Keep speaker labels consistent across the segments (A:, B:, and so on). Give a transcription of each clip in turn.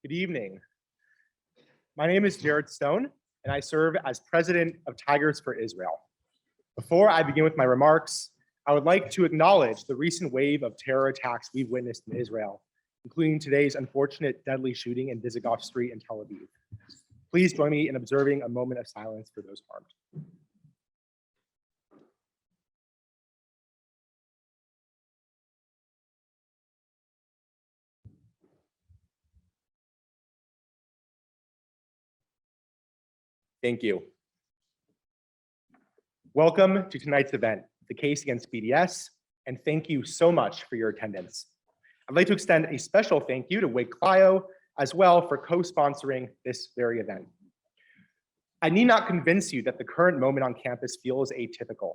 A: Good evening. My name is Jared Stone, and I serve as president of Tigers for Israel. Before I begin with my remarks, I would like to acknowledge the recent wave of terror attacks we've witnessed in Israel, including today's unfortunate deadly shooting in Dizengoff Street in Tel Aviv. Please join me in observing a moment of silence for those harmed. Thank you. Welcome to tonight's event, the case against BDS, and thank you so much for your attendance. I'd like to extend a special thank you to Wake Clio as well for co-sponsoring this very event. I need not convince you that the current moment on campus feels atypical.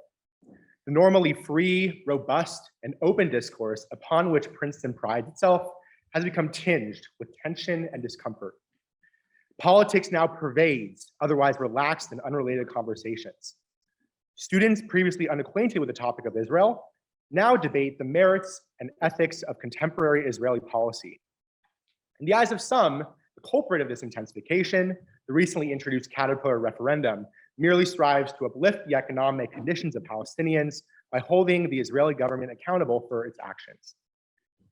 A: The normally free, robust, and open discourse upon which Princeton prides itself has become tinged with tension and discomfort. Politics now pervades otherwise relaxed and unrelated conversations. Students previously unacquainted with the topic of Israel now debate the merits and ethics of contemporary Israeli policy. In the eyes of some, the culprit of this intensification, the recently introduced Caterpillar referendum, merely strives to uplift the economic conditions of Palestinians by holding the Israeli government accountable for its actions.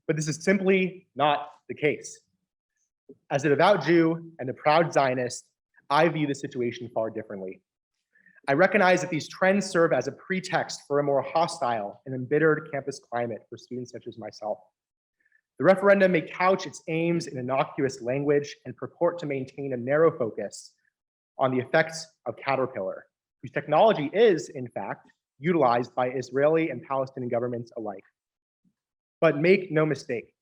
A: But this is simply not the case. As a devout Jew and a proud Zionist, I view the situation far differently. I recognize that these trends serve as a pretext for a more hostile and embittered campus climate for students such as myself. The referendum may couch its aims in innocuous language and purport to maintain a narrow focus on the effects of Caterpillar, whose technology is, in fact, utilized by Israeli and Palestinian governments alike. But make no mistake,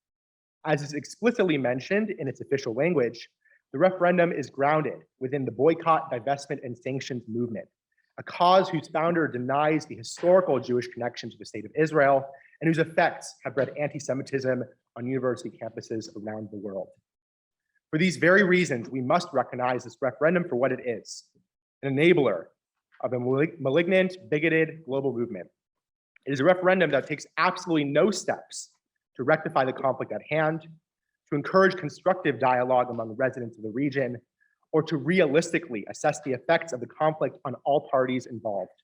A: as is explicitly mentioned in its official language, the referendum is grounded within the boycott, divestment, and sanctions movement, a cause whose founder denies the historical Jewish connection to the state of Israel and whose effects have bred anti-Semitism on university campuses around the world. For these very reasons, we must recognize this referendum for what it is, an enabler of a malignant, bigoted global movement. It is a referendum that takes absolutely no steps to rectify the conflict at hand, to encourage constructive dialogue among residents of the region, or to realistically assess the effects of the conflict on all parties involved.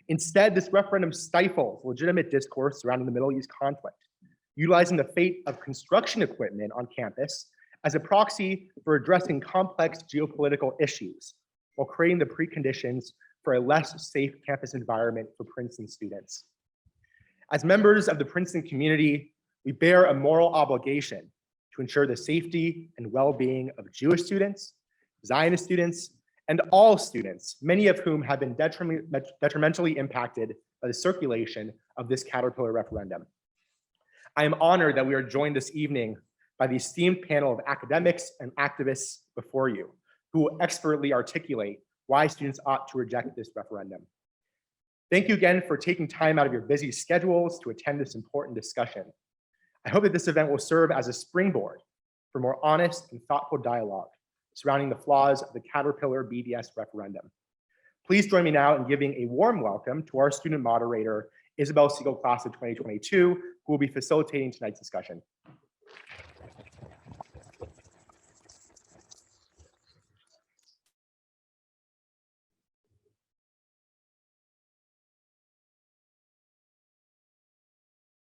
A: Instead, this referendum stifles legitimate discourse surrounding the Middle East conflict, utilizing the fate of construction equipment on campus as a proxy for addressing complex geopolitical issues, while creating the preconditions for a less safe campus environment for Princeton students. As members of the Princeton community, we bear a moral obligation to ensure the safety and well-being of Jewish students, Zionist students, and all students, many of whom have been detrimentally impacted by the circulation of this Caterpillar referendum. I am honored that we are joined this evening by the esteemed panel of academics and activists before you, who will expertly articulate why students ought to reject this referendum. Thank you again for taking time out of your busy schedules to attend this important discussion. I hope that this event will serve as a springboard for more honest and thoughtful dialogue surrounding the flaws of the Caterpillar BDS referendum. Please join me now in giving a warm welcome to our student moderator, Isabel, Siegel, class of 2022, who will be facilitating tonight's discussion.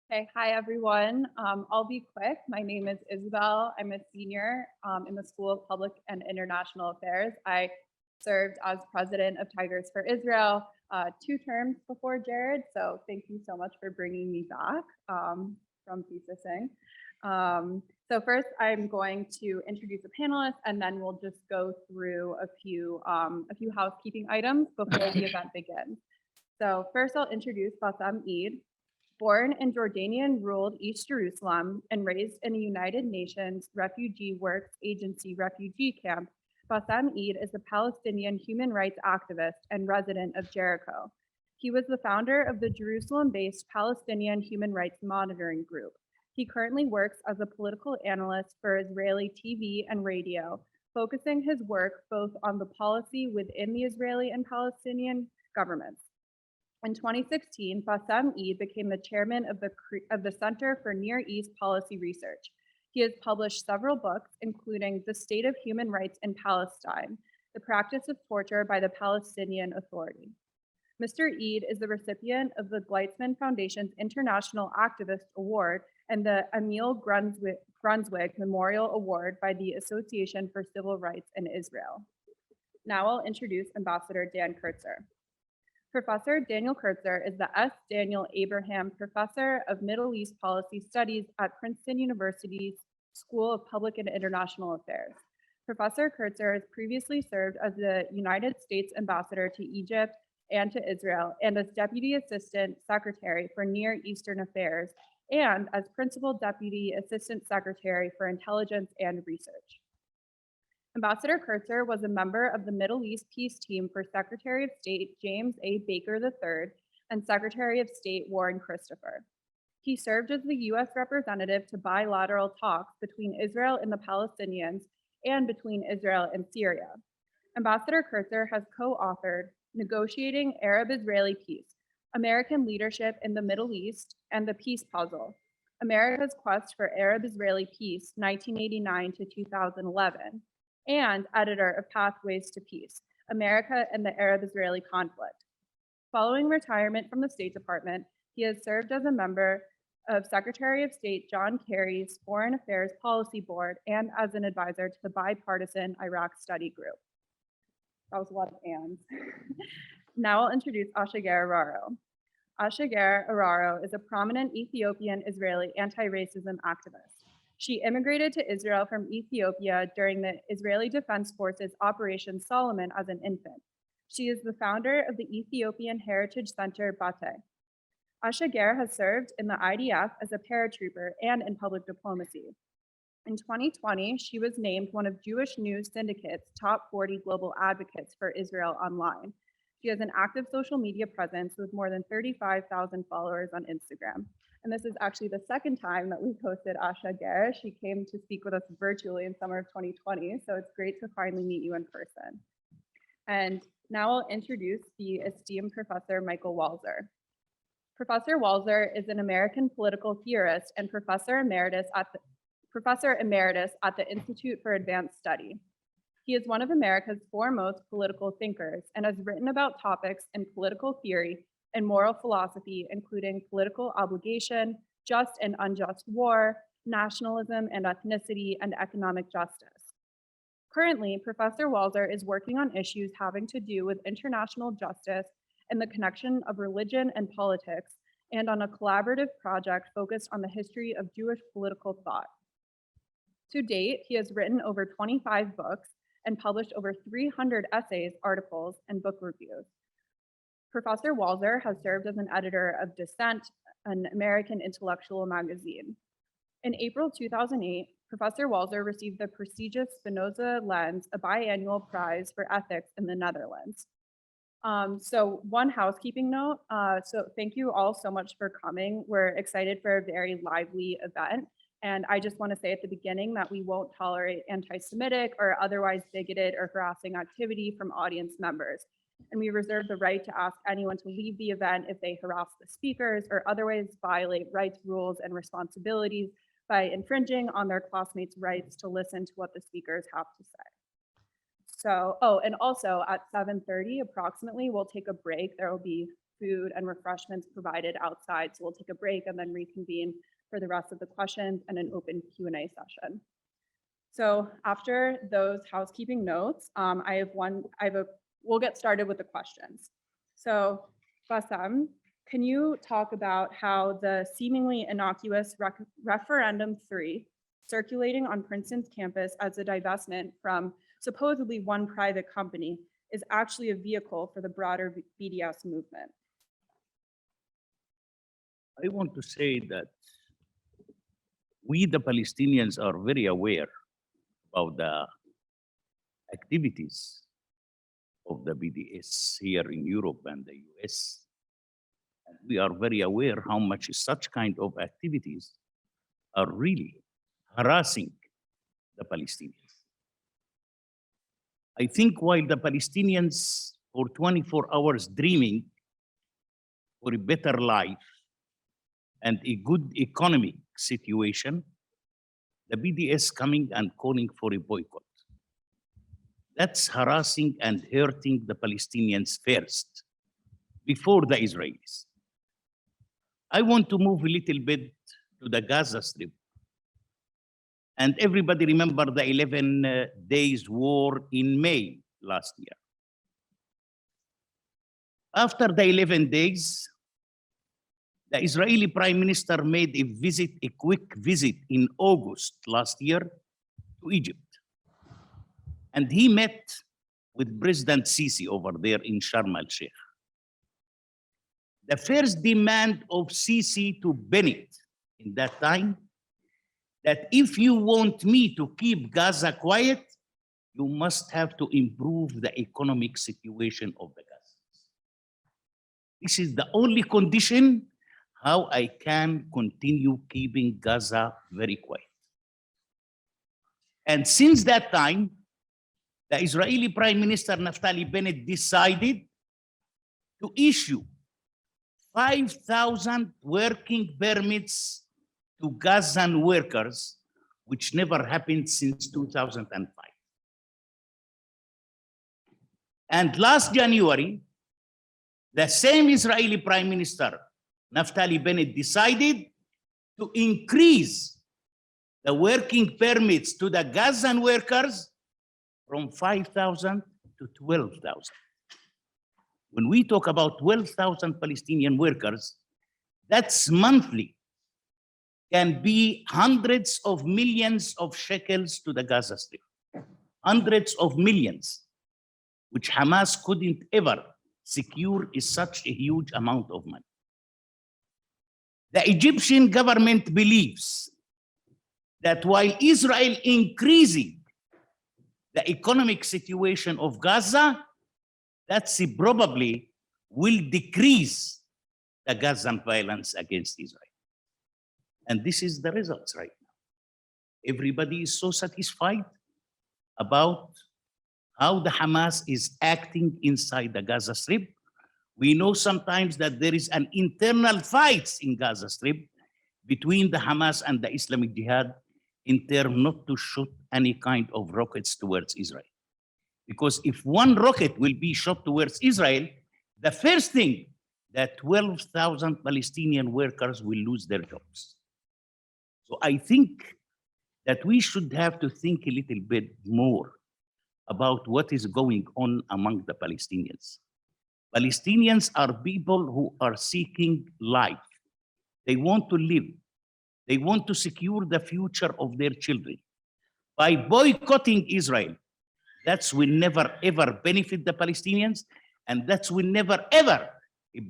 B: Okay, hi everyone. I'll be quick. My name is Isabel. I'm a senior in the School of Public and International Affairs. I served as president of Tigers for Israel 2 terms before Jared, so thank you so much for bringing me back from thesis-ing. So first, I'm going to introduce the panelists, and then we'll just go through a few housekeeping items before the event begins. So first, I'll introduce Bassem Eid. Born in Jordanian-ruled East Jerusalem and raised in a United Nations Refugee Works Agency refugee camp, Bassem Eid is a Palestinian human rights activist and resident of Jericho. He was the founder of the Jerusalem-based Palestinian Human Rights Monitoring Group. He currently works as a political analyst for Israeli TV and radio, focusing his work both on the policy within the Israeli and Palestinian governments. In 2016, Bassem Eid became the chairman of the Center for Near East Policy Research. He has published several books, including The State of Human Rights in Palestine, The Practice of Torture by the Palestinian Authority. Mr. Eid is the recipient of the Gleitzman Foundation's International Activist Award and the Emil Brunswick Memorial Award by the Association for Civil Rights in Israel. Now I'll introduce Ambassador Dan Kurtzer. Professor Daniel Kurtzer is the S. Daniel Abraham Professor of Middle East Policy Studies at Princeton University's School of Public and International Affairs. Professor Kurtzer has previously served as the United States Ambassador to Egypt and to Israel, and as Deputy Assistant Secretary for Near Eastern Affairs, and as Principal Deputy Assistant Secretary for Intelligence and Research. Ambassador Kurtzer was a member of the Middle East Peace Team for Secretary of State James A. Baker III and Secretary of State Warren Christopher. He served as the U.S. representative to bilateral talks between Israel and the Palestinians and between Israel and Syria. Ambassador Kurtzer has co-authored Negotiating Arab-Israeli Peace, American Leadership in the Middle East and the Peace Puzzle, America's Quest for Arab-Israeli Peace, 1989 to 2011, and editor of Pathways to Peace, America and the Arab-Israeli Conflict. Following retirement from the State Department, he has served as a member of Secretary of State John Kerry's Foreign Affairs Policy Board and as an advisor to the bipartisan Iraq Study Group. That was a lot of ands. Now I'll introduce Ashager Araro. Ashager Araro is a prominent Ethiopian Israeli anti-racism activist. She immigrated to Israel from Ethiopia during the Israeli Defense Forces Operation Solomon as an infant. She is the founder of the Ethiopian Heritage Center, Bate. Ashager has served in the IDF as a paratrooper and in public diplomacy. In 2020, she was named one of Jewish News Syndicate's top 40 global advocates for Israel online. She has an active social media presence with more than 35,000 followers on Instagram. And this is actually the second time that we've hosted Ashager. She came to speak with us virtually in summer of 2020, so it's great to finally meet you in person. And now I'll introduce the esteemed Professor Michael Walzer. Professor Walzer is an American political theorist and Professor Emeritus at the Institute for Advanced Study. He is one of America's foremost political thinkers and has written about topics in political theory and moral philosophy, including political obligation, just and unjust war, nationalism and ethnicity, and economic justice. Currently, Professor Walzer is working on issues having to do with international justice and the connection of religion and politics, and on a collaborative project focused on the history of Jewish political thought. To date, he has written over 25 books and published over 300 essays, articles, and book reviews. Professor Walzer has served as an editor of Dissent, an American intellectual magazine. In April 2008, Professor Walzer received the prestigious Spinoza Lens, a biannual prize for ethics in the Netherlands. So one housekeeping note, so thank you all so much for coming. We're excited for a very lively event. And I just want to say at the beginning that we won't tolerate anti-Semitic or otherwise bigoted or harassing activity from audience members. And we reserve the right to ask anyone to leave the event if they harass the speakers or otherwise violate rights, rules, and responsibilities by infringing on their classmates' rights to listen to what the speakers have to say. So, oh, and also at 7:30 approximately, we'll take a break. There will be food and refreshments provided outside. So we'll take a break and then reconvene for the rest of the questions and an open Q&A session. So after those housekeeping notes, we'll get started with the questions. So Bassem, can you talk about how the seemingly innocuous referendum 3 circulating on Princeton's campus as a divestment from supposedly one private company is actually a vehicle for the broader BDS movement?
C: I want to say that we, the Palestinians, are very aware of the activities of the BDS here in Europe and the US. And we are very aware how much such kind of activities are really harassing the Palestinians. I think while the Palestinians for 24 hours dreaming for a better life and a good economic situation, the BDS coming and calling for a boycott. That's harassing and hurting the Palestinians first, before the Israelis. I want to move a little bit to the Gaza Strip. And everybody remember the 11 days war in May last year. After the 11 days, the Israeli Prime Minister made a quick visit in August last year to Egypt. And he met with President Sisi over there in Sharm el-Sheikh. The first demand of Sisi to Bennett in that time, that if you want me to keep Gaza quiet, you must have to improve the economic situation of the Gazans. This is the only condition how I can continue keeping Gaza very quiet. And since that time, the Israeli Prime Minister Naftali Bennett decided to issue 5,000 working permits to Gazan workers, which never happened since 2005. And last January, the same Israeli Prime Minister, Naftali Bennett, decided to increase the working permits to the Gazan workers from 5,000 to 12,000. When we talk about 12,000 Palestinian workers, that's monthly, can be hundreds of millions of shekels to the Gaza Strip. Hundreds of millions, which Hamas couldn't ever secure is such a huge amount of money. The Egyptian government believes that while Israel increasing the economic situation of Gaza, that's probably will decrease the Gazan violence against Israel. And this is the results right now. Everybody is so satisfied about how the Hamas is acting inside the Gaza Strip. We know sometimes that there is an internal fights in Gaza Strip between the Hamas and the Islamic Jihad in terms not to shoot any kind of rockets towards Israel. Because if one rocket will be shot towards Israel, the first thing that 12,000 Palestinian workers will lose their jobs. So I think that we should have to think a little bit more about what is going on among the Palestinians. Palestinians are people who are seeking life. They want to live. They want to secure the future of their children. By boycotting Israel, that will never ever benefit the Palestinians, and that will never ever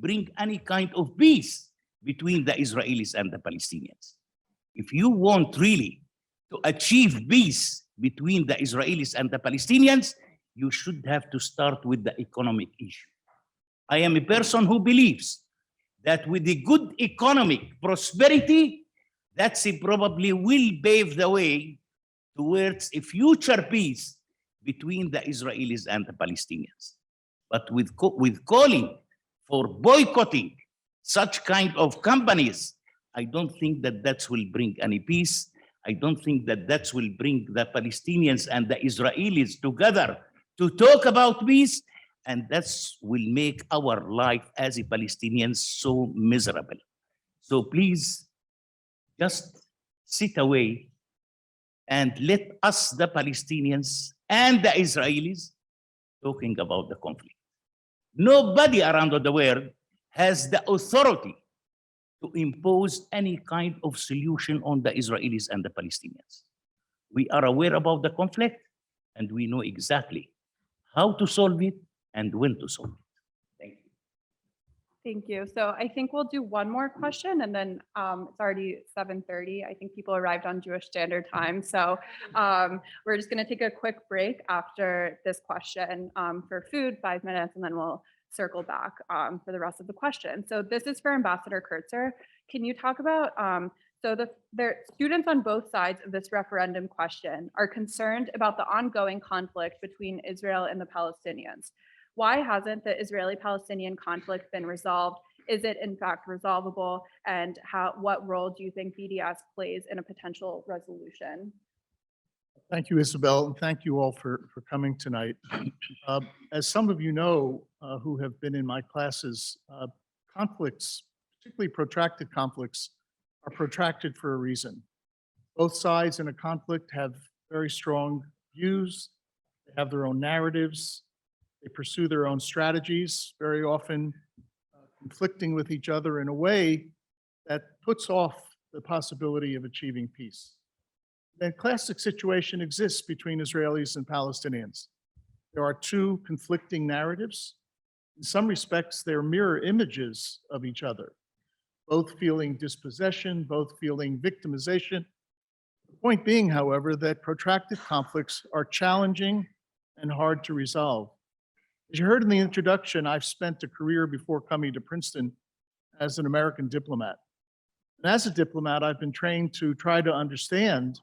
C: bring any kind of peace between the Israelis and the Palestinians. If you want really to achieve peace between the Israelis and the Palestinians, you should have to start with the economic issue. I am a person who believes that with the good economic prosperity, that's probably will pave the way towards a future peace between the Israelis and the Palestinians. But with calling for boycotting such kind of companies, I don't think that that will bring any peace. I don't think that that will bring the Palestinians and the Israelis together to talk about peace, and that will make our life as a Palestinians so miserable. So please, just sit away and let us, the Palestinians and the Israelis, talking about the conflict. Nobody around the world has the authority to impose any kind of solution on the Israelis and the Palestinians. We are aware about the conflict, and we know exactly how to solve it and when to solve it. Thank you.
B: Thank you. So I think we'll do one more question, and then it's already 7:30. I think people arrived on Jewish Standard Time. So we're just going to take a quick break after this question for food, 5 minutes, and then we'll circle back for the rest of the question. So this is for Ambassador Kurtzer. Can you talk about, the students on both sides of this referendum question are concerned about the ongoing conflict between Israel and the Palestinians. Why hasn't the Israeli-Palestinian conflict been resolved is it in fact resolvable? And what role do you think BDS plays in a potential resolution?
D: Thank you, Isabel, and thank you all for coming tonight. As some of you know who have been in my classes, conflicts, particularly protracted conflicts, are protracted for a reason. Both sides in a conflict have very strong views, they have their own narratives, they pursue their own strategies, very often conflicting with each other in a way that puts off the possibility of achieving peace. A classic situation exists between Israelis and Palestinians. There are two conflicting narratives. In some respects, they're mirror images of each other, both feeling dispossession, both feeling victimization. The point being, however, that protracted conflicts are challenging and hard to resolve. As you heard in the introduction, I've spent a career before coming to Princeton as an American diplomat. And as a diplomat, I've been trained to try to understand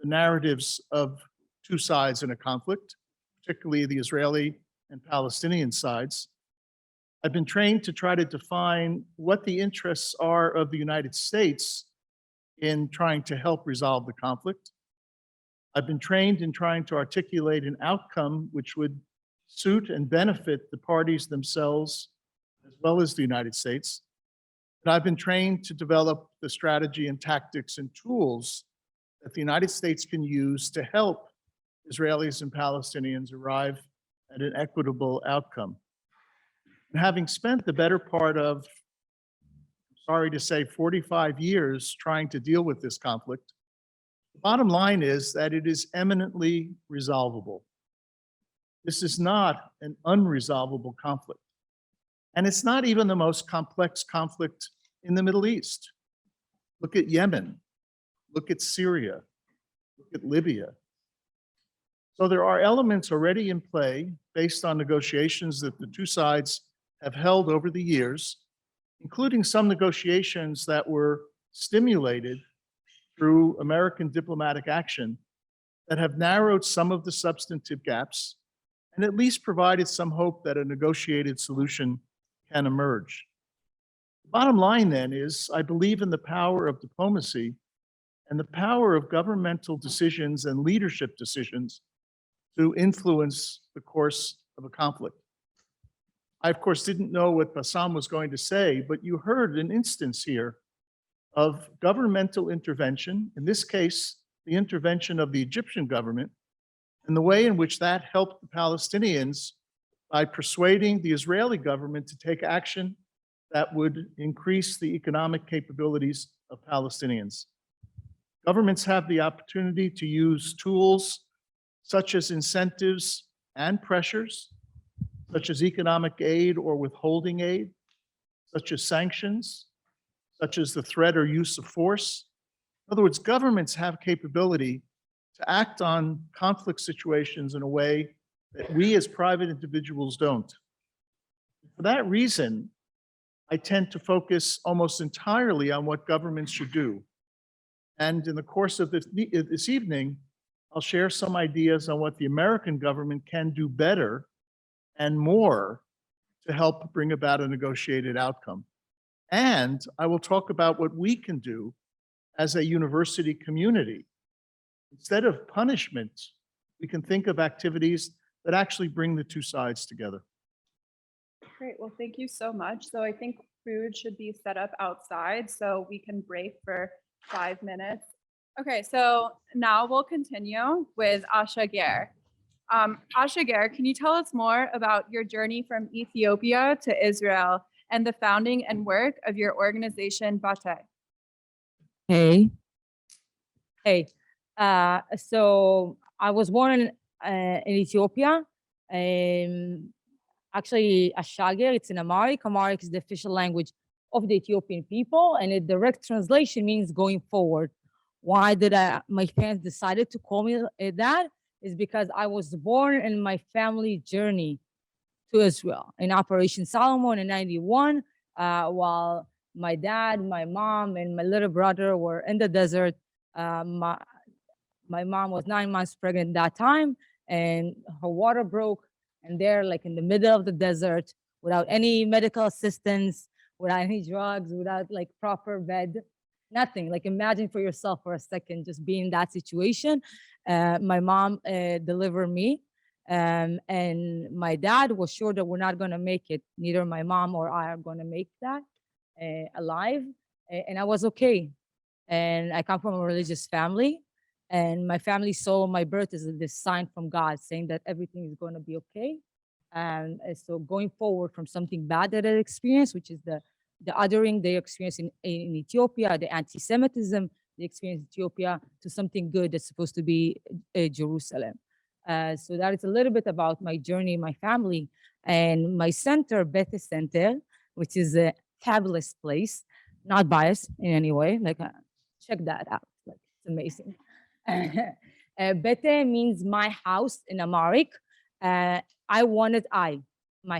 D: the narratives of two sides in a conflict, particularly the Israeli and Palestinian sides. I've been trained to try to define what the interests are of the United States in trying to help resolve the conflict. I've been trained in trying to articulate an outcome which would suit and benefit the parties themselves as well as the United States. And I've been trained to develop the strategy and tactics and tools that the United States can use to help Israelis and Palestinians arrive at an equitable outcome. And having spent the better part of, sorry to say, 45 years trying to deal with this conflict, the bottom line is that it is eminently resolvable. This is not an unresolvable conflict. And it's not even the most complex conflict in the Middle East. Look at Yemen. Look at Syria, look at Libya. So there are elements already in play based on negotiations that the two sides have held over the years, including some negotiations that were stimulated through American diplomatic action that have narrowed some of the substantive gaps and at least provided some hope that a negotiated solution can emerge. The bottom line then is, I believe in the power of diplomacy and the power of governmental decisions and leadership decisions to influence the course of a conflict. I, of course, didn't know what Bassem was going to say, but you heard an instance here of governmental intervention, in this case, the intervention of the Egyptian government, and the way in which that helped the Palestinians by persuading the Israeli government to take action that would increase the economic capabilities of Palestinians. Governments have the opportunity to use tools such as incentives and pressures, such as economic aid or withholding aid, such as sanctions, such as the threat or use of force. In other words, governments have capability to act on conflict situations in a way that we as private individuals don't. For that reason, I tend to focus almost entirely on what governments should do. And in the course of this evening, I'll share some ideas on what the American government can do better and more to help bring about a negotiated outcome. And I will talk about what we can do as a university community. Instead of punishment, we can think of activities that actually bring the two sides together.
B: Great, well, thank you so much. So I think food should be set up outside so we can break for 5 minutes. Okay, so now we'll continue with Ashager. Ashager, can you tell us more about your journey from Ethiopia to Israel and the founding and work of your organization, Bate?
E: Hey. So I was born in Ethiopia. Actually, Ashager, it's in Amharic. Amharic is the official language of the Ethiopian people, and a direct translation means going forward. Why did my parents decided to call me that? Is because I was born in my family journey to Israel in Operation Solomon in '91, while my dad, my mom, and my little brother were in the desert. My mom was 9 months pregnant at that time, and her water broke, and they're like in the middle of the desert without any medical assistance, without any drugs, without like proper bed, nothing. Like imagine for yourself for a second, just being in that situation. My mom delivered me. And my dad was sure that we're not going to make it. Neither my mom or I are going to make that alive. And I was okay. And I come from a religious family. And my family saw my birth as this sign from God saying that everything is going to be okay. And so going forward from something bad that I experienced, which is the othering they experienced in Ethiopia, the anti-Semitism they experienced in Ethiopia, to something good that's supposed to be Jerusalem. So that is a little bit about my journey, my family, and my center, Bete Center, which is a fabulous place, not biased in any way. Like, check that out. Like, it's amazing. Bete means my house in Amharic. My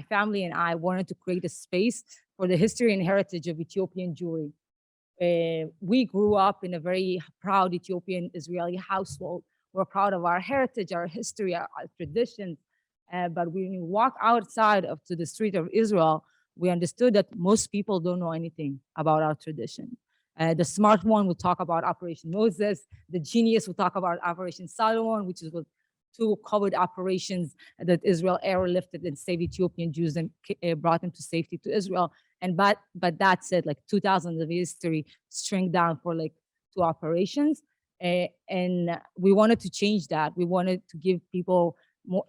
E: family and I wanted to create a space for the history and heritage of Ethiopian Jewry. We grew up in a very proud Ethiopian Israeli household. We're proud of our heritage, our history, our traditions. But when we walk outside to the street of Israel, we understood that most people don't know anything about our tradition. The smart one will talk about Operation Moses. The genius will talk about Operation Solomon, which is what two COVID operations that Israel airlifted and saved Ethiopian Jews and brought them to safety to Israel. And but that said, like 2,000 of history string down for like 2 operations. And we wanted to change that. We wanted to give people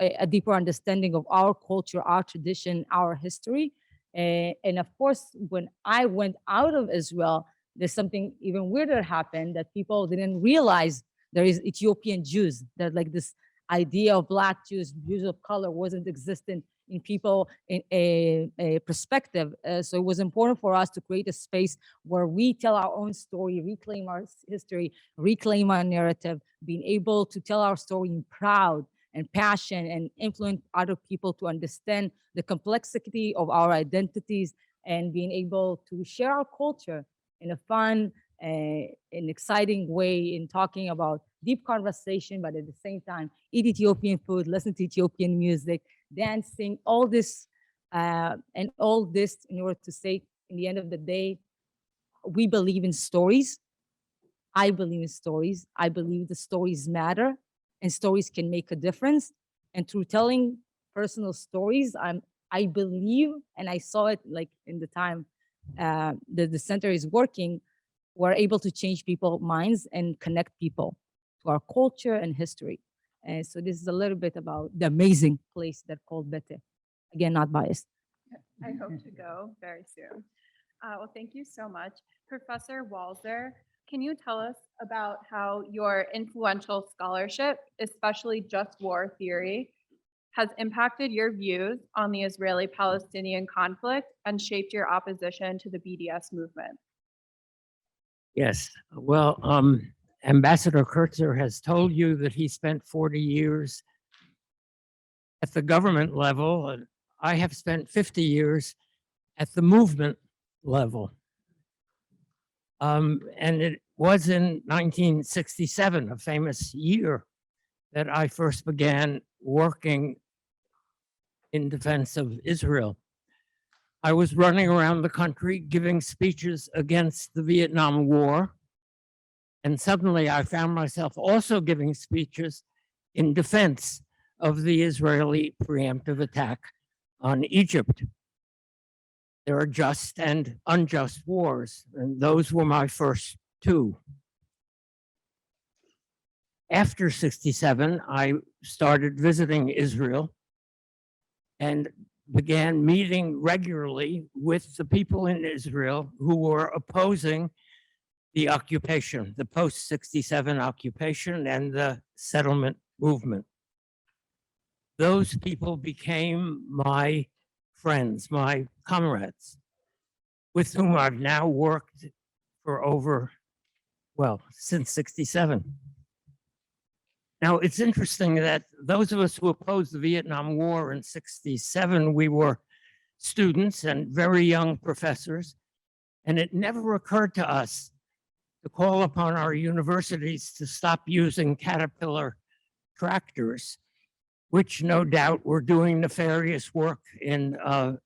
E: a deeper understanding of our culture, our tradition, our history. And of course, when I went out of Israel, there's something even weirder happened, that people didn't realize there is Ethiopian Jews, that like this idea of Black Jews, Jews of color wasn't existent in people in a perspective. So it was important for us to create a space where we tell our own story, reclaim our history, reclaim our narrative, being able to tell our story in proud and passion and influence other people to understand the complexity of our identities, and being able to share our culture in a fun and exciting way, in talking about deep conversation, but at the same time, eat Ethiopian food, listen to Ethiopian music, dancing, all this, and all this in order to say, in the end of the day, we believe in stories. I believe in stories. I believe the stories matter and stories can make a difference. And through telling personal stories, I believe, and I saw it like in the time that the center is working, we're able to change people's minds and connect people to our culture and history. And so this is a little bit about the amazing place that called Bete. Again, not biased.
B: I hope to go very soon. Well, thank you so much. Professor Walzer, can you tell us about how your influential scholarship, especially just war theory, has impacted your views on the Israeli-Palestinian conflict and shaped your opposition to the BDS movement?
F: Yes, well, Ambassador Kurtzer has told you that he spent 40 years at the government level, and I have spent 50 years at the movement level. And it was in 1967, a famous year, that I first began working in defense of Israel. I was running around the country giving speeches against the Vietnam War. And suddenly I found myself also giving speeches in defense of the Israeli preemptive attack on Egypt. There are just and unjust wars, and those were my first 2. After 67, I started visiting Israel and began meeting regularly with the people in Israel who were opposing the occupation, the post-67 occupation and the settlement movement. Those people became my friends, my comrades, with whom I've now worked for over, well, since 67. Now, it's interesting that those of us who opposed the Vietnam War in 67, we were students and very young professors, and it never occurred to us to call upon our universities to stop using Caterpillar tractors, which no doubt were doing nefarious work in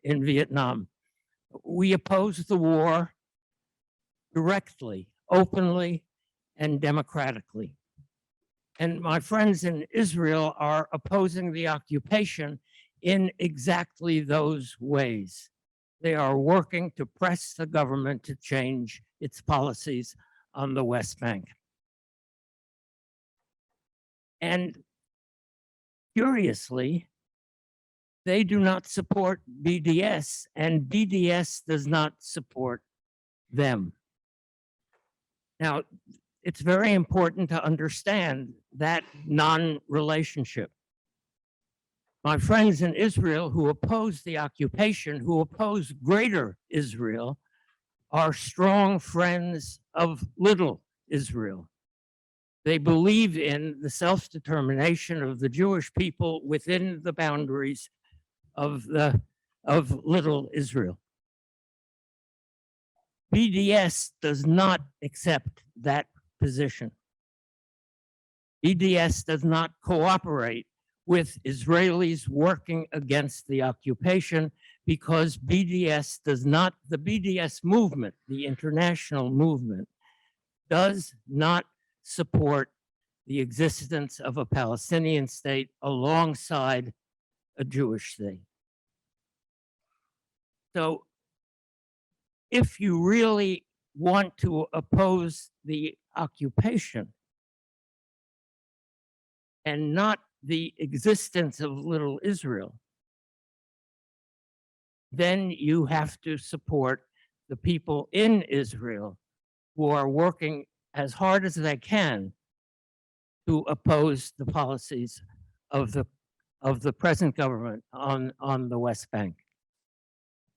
F: Vietnam. We oppose the war directly, openly, and democratically. And my friends in Israel are opposing the occupation in exactly those ways. They are working to press the government to change its policies on the West Bank. And curiously, they do not support BDS, and BDS does not support them. Now, it's very important to understand that non-relationship. My friends in Israel who oppose the occupation, who oppose greater Israel, are strong friends of little Israel. They believe in the self-determination of the Jewish people within the boundaries of little Israel. BDS does not accept that position. BDS does not cooperate with Israelis working against the occupation because BDS does not, the BDS movement, the international movement, does not support the existence of a Palestinian state alongside a Jewish state. So if you really want to oppose the occupation and not the existence of little Israel, then you have to support the people in Israel who are working as hard as they can to oppose the policies of the present government on the West Bank.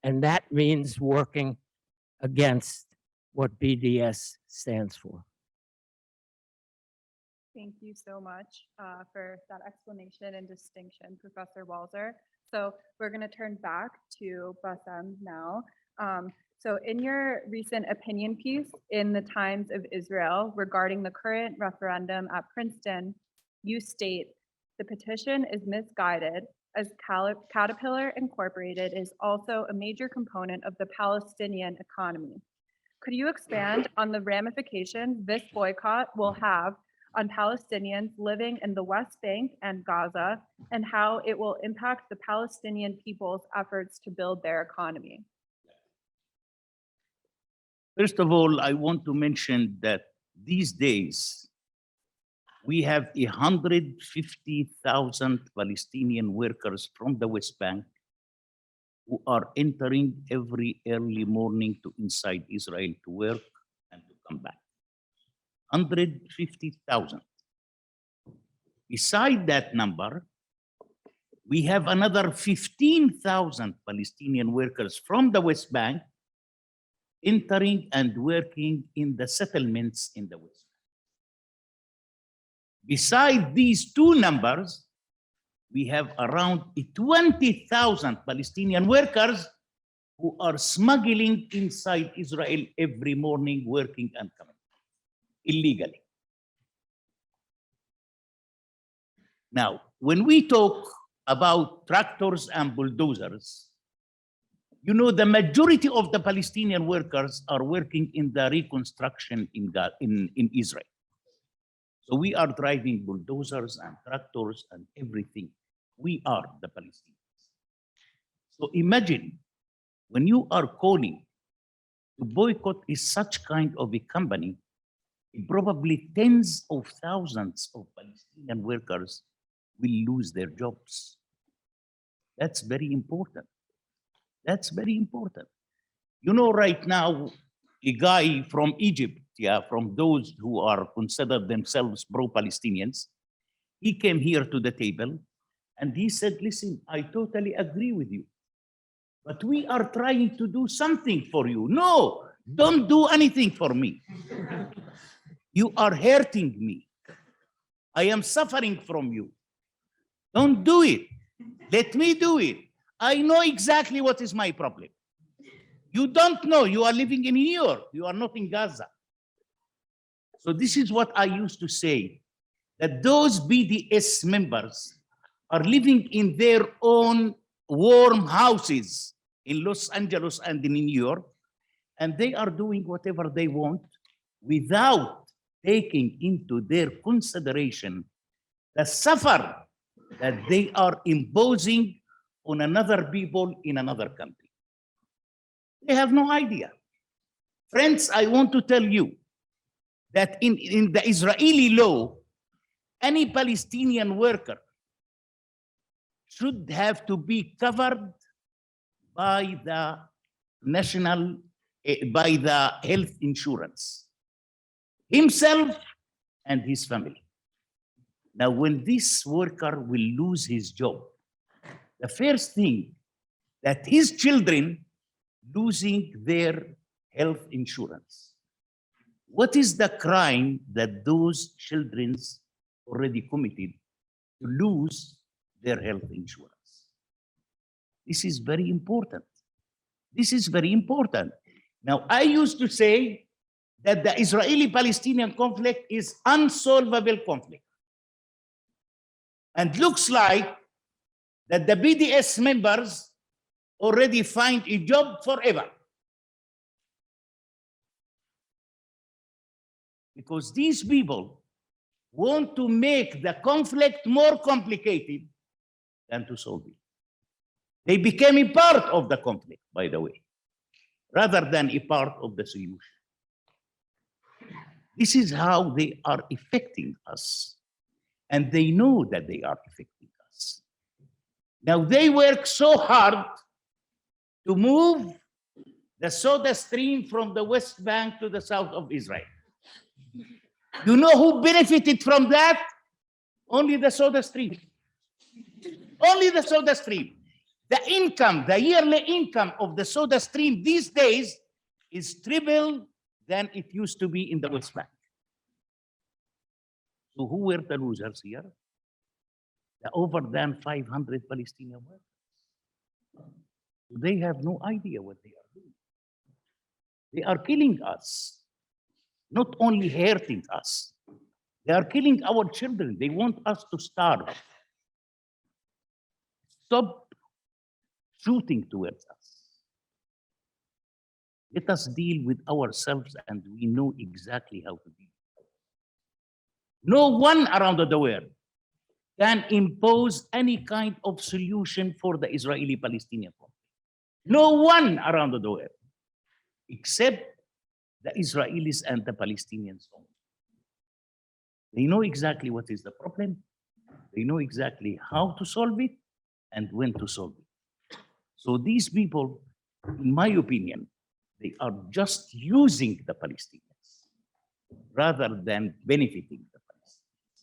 F: And that means working against what BDS stands for.
B: Thank you so much for that explanation and distinction, Professor Walzer. So we're going to turn back to Bassem now. So in your recent opinion piece in the Times of Israel regarding the current referendum at Princeton, you state, the petition is misguided as Caterpillar Incorporated is also a major component of the Palestinian economy. Could you expand on the ramifications this boycott will have on Palestinians living in the West Bank and Gaza, and how it will impact the Palestinian people's efforts to build their economy?
C: First of all, I want to mention that these days, we have 150,000 Palestinian workers from the West Bank who are entering every early morning to inside Israel to work and to come back. 150,000. Beside that number, we have another 15,000 Palestinian workers from the West Bank entering and working in the settlements in the West Bank. Beside these two numbers, we have around 20,000 Palestinian workers who are smuggling inside Israel every morning, working and coming illegally. Now, when we talk about tractors and bulldozers, you know, the majority of the Palestinian workers are working in the reconstruction in Israel. So we are driving bulldozers and tractors and everything. We are the Palestinians. So imagine when you are calling to boycott is such kind of a company, probably tens of thousands of Palestinian workers will lose their jobs. That's very important. That's very important. You know, right now, a guy from Egypt, from those who are considered themselves pro-Palestinians, he came here to the table and he said, listen, I totally agree with you, but we are trying to do something for you. No, don't do anything for me. You are hurting me. I am suffering from you. Don't do it. Let me do it. I know exactly what is my problem. You don't know. You are living in New York. You are not in Gaza. So this is what I used to say, that those BDS members are living in their own warm houses in Los Angeles and in New York, and they are doing whatever they want without taking into their consideration the suffer that they are imposing on another people in another country. They have no idea. Friends, I want to tell you that in the Israeli law, any Palestinian worker should have to be covered by the national, by the health insurance, himself and his family. Now, when this worker will lose his job, the first thing that his children losing their health insurance. What is the crime that those children already committed to lose their health insurance? This is very important. This is very important. Now, I used to say that the Israeli-Palestinian conflict is unsolvable conflict. And looks like that the BDS members already find a job forever. Because these people want to make the conflict more complicated than to solve it. They became a part of the conflict, by the way, rather than a part of the solution. This is how they are affecting us. And they know that they are affecting us. Now, they work so hard to move the soda stream from the West Bank to the south of Israel. You know who benefited from that? Only the soda stream. Only the soda stream. The income, the yearly income of the soda stream these days is triple than it used to be in the West Bank. So who were the losers here? The over than 500 Palestinian workers. They have no idea what they are doing. They are killing us. Not only hurting us, they are killing our children. They want us to starve. Stop shooting towards us. Let us deal with ourselves, and we know exactly how to deal. No one around the world can impose any kind of solution for the Israeli-Palestinian conflict. No one around the world, except the Israelis and the Palestinians only. They know exactly what is the problem. They know exactly how to solve it and when to solve it. So these people, in my opinion, they are just using the Palestinians rather than benefiting the Palestinians.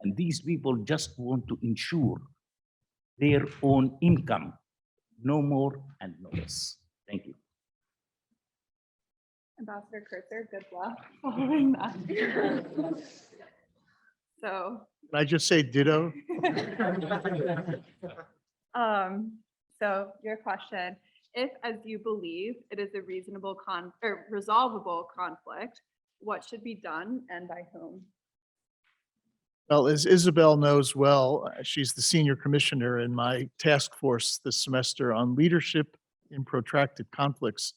C: And these people just want to ensure their own income, no more and no less. Thank you.
B: Ambassador Kurtzer, good luck following that. So,
D: Can I just say ditto?
B: so your question, if, as you believe, it is a reasonable resolvable conflict, what should be done and by whom?
D: Well, as Isabel knows well, she's the senior commissioner in my task force this semester on leadership in protracted conflicts.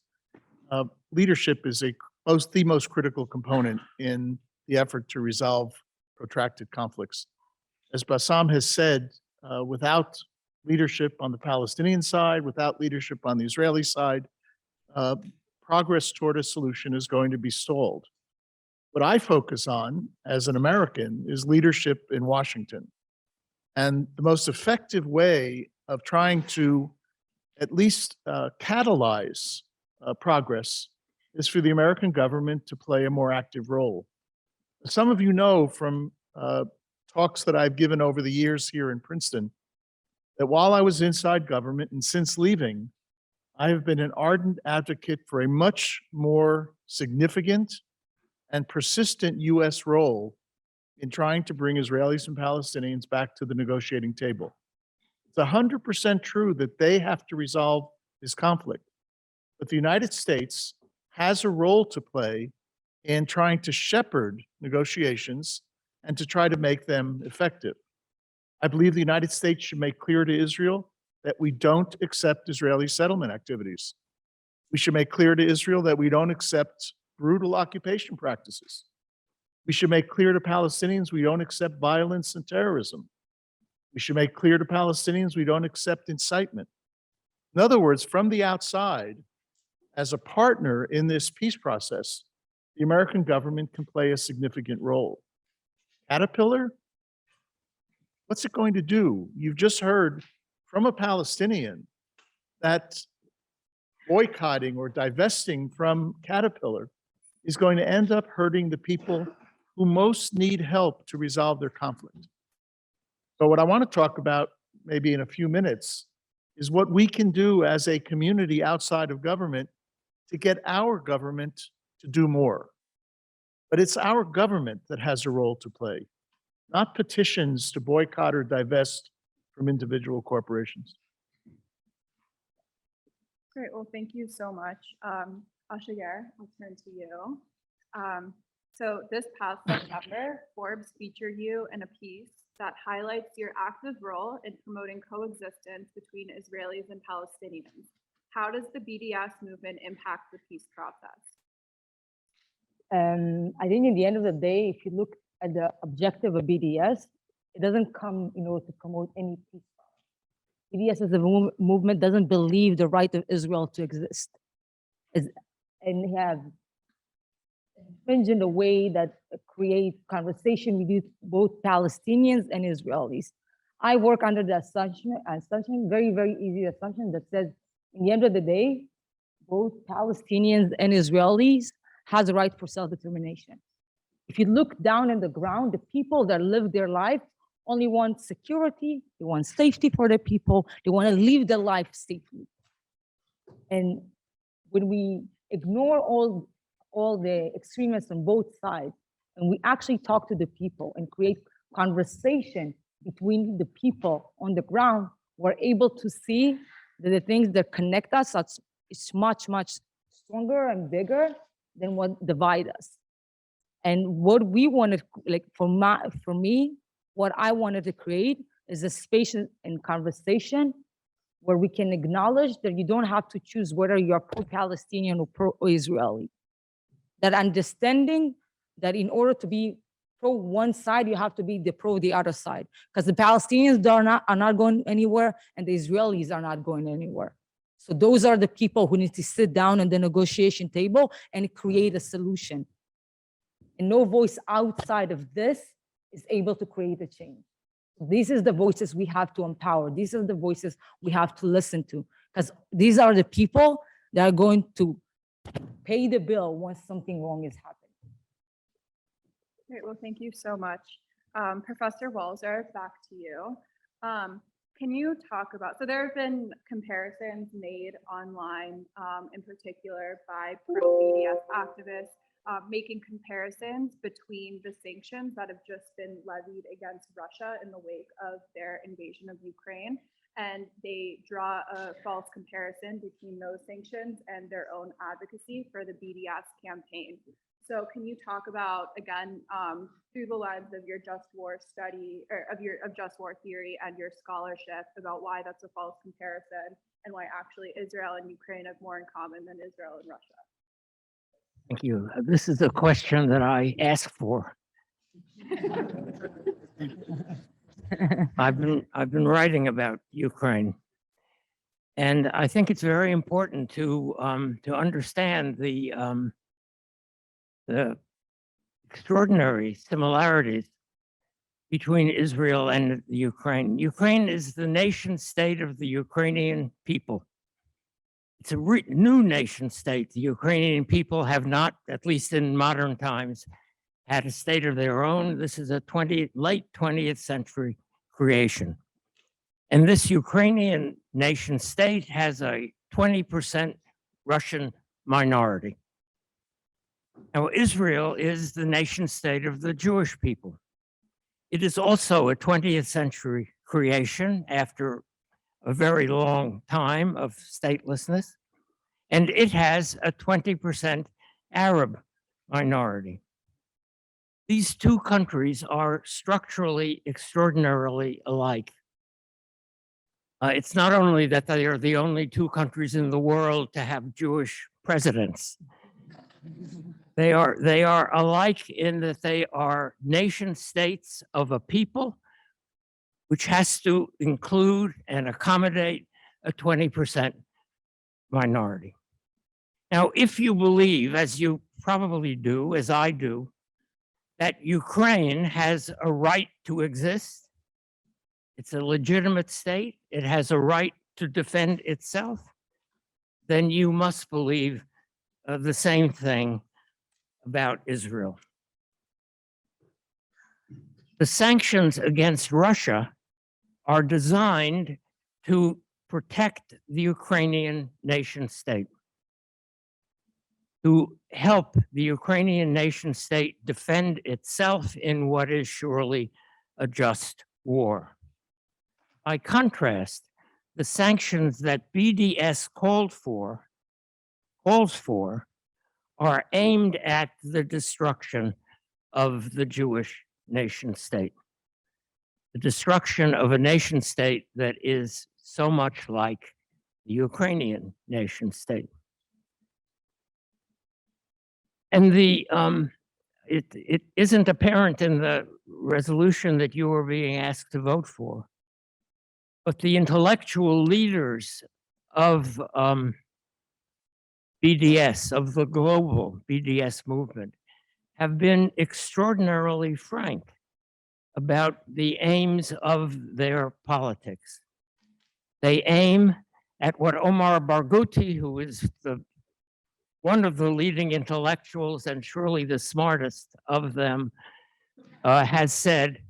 D: Leadership is the most critical component in the effort to resolve protracted conflicts. As Bassem has said, without leadership on the Palestinian side, without leadership on the Israeli side, progress toward a solution is going to be stalled. What I focus on as an American is leadership in Washington. And the most effective way of trying to at least catalyze progress is for the American government to play a more active role. Some of you know from talks that I've given over the years here in Princeton that while I was inside government and since leaving, I have been an ardent advocate for a much more significant and persistent U.S. role in trying to bring Israelis and Palestinians back to the negotiating table. It's 100% true that they have to resolve this conflict. But the United States has a role to play in trying to shepherd negotiations and to try to make them effective. I believe the United States should make clear to Israel that we don't accept Israeli settlement activities. We should make clear to Israel that we don't accept brutal occupation practices. We should make clear to Palestinians we don't accept violence and terrorism. We should make clear to Palestinians we don't accept incitement. In other words, from the outside, as a partner in this peace process, the American government can play a significant role. Caterpillar, what's it going to do? You've just heard from a Palestinian that boycotting or divesting from Caterpillar is going to end up hurting the people who most need help to resolve their conflict. So what I want to talk about maybe in a few minutes is what we can do as a community outside of government to get our government to do more. But it's our government that has a role to play, not petitions to boycott or divest from individual corporations.
B: Great, well, thank you so much. Ashager, I'll turn to you. So this past September, Forbes featured you in a piece that highlights your active role in promoting coexistence between Israelis and Palestinians. How does the BDS movement impact the peace process?
E: I think in the end of the day, if you look at the objective of BDS, it doesn't come in order to promote any peace. BDS as a movement doesn't believe the right of Israel to exist. And have infringed in a way that create conversation with both Palestinians and Israelis. I work under the assumption, very, very easy assumption that says, in the end of the day, both Palestinians and Israelis has a right for self-determination. If you look down on the ground, the people that live their life only want security, they want safety for their people, they want to live their life safely. And when we ignore all the extremists on both sides, and we actually talk to the people and create conversation between the people on the ground, we're able to see that the things that connect us is much, much stronger and bigger than what divide us. And what we wanted, like for me, what I wanted to create is a space and conversation where we can acknowledge that you don't have to choose whether you're pro-Palestinian or pro-Israeli. That understanding that in order to be pro one side, you have to be pro the other side. Because the Palestinians are not going anywhere and the Israelis are not going anywhere. So those are the people who need to sit down at the negotiation table and create a solution. And no voice outside of this is able to create a change. These are the voices we have to empower. These are the voices we have to listen to, because these are the people that are going to pay the bill once something wrong is happening.
B: Great, well, thank you so much. Professor Walzer, back to you. Can you talk about, so there have been comparisons made online, in particular by pro-BDS activists, making comparisons between the sanctions that have just been levied against Russia in the wake of their invasion of Ukraine. And they draw a false comparison between those sanctions and their own advocacy for the BDS campaign. So can you talk about, again, through the lens of your just war study, or of just war theory and your scholarship, about why that's a false comparison and why actually Israel and Ukraine have more in common than Israel and Russia?
F: Thank you. This is a question that I ask for. I've been writing about Ukraine, and I think it's very important to understand the extraordinary similarities between Israel and the Ukraine. Ukraine is the nation state of the Ukrainian people. It's a new nation state. The Ukrainian people have not, at least in modern times, had a state of their own. This is a late 20th century creation. And this Ukrainian nation state has a 20% Russian minority. Now, Israel is the nation state of the Jewish people. It is also a 20th century creation after a very long time of statelessness, and it has a 20% Arab minority. These two countries are structurally extraordinarily alike. It's not only that they are the only two countries in the world to have Jewish presidents. They are alike in that they are nation states of a people which has to include and accommodate a 20% minority. Now, if you believe, as you probably do, as I do, that Ukraine has a right to exist, it's a legitimate state, it has a right to defend itself, then you must believe the same thing about Israel. The sanctions against Russia are designed to protect the Ukrainian nation state, to help the Ukrainian nation state defend itself in what is surely a just war. By contrast, the sanctions that BDS calls for are aimed at the destruction of the Jewish nation state, the destruction of a nation state that is so much like the Ukrainian nation state. And it isn't apparent in the resolution that you are being asked to vote for, but the intellectual leaders of BDS, of the global BDS movement, have been extraordinarily frank about the aims of their politics. They aim at what Omar Barghouti, who is one of the leading intellectuals and surely the smartest of them, has said.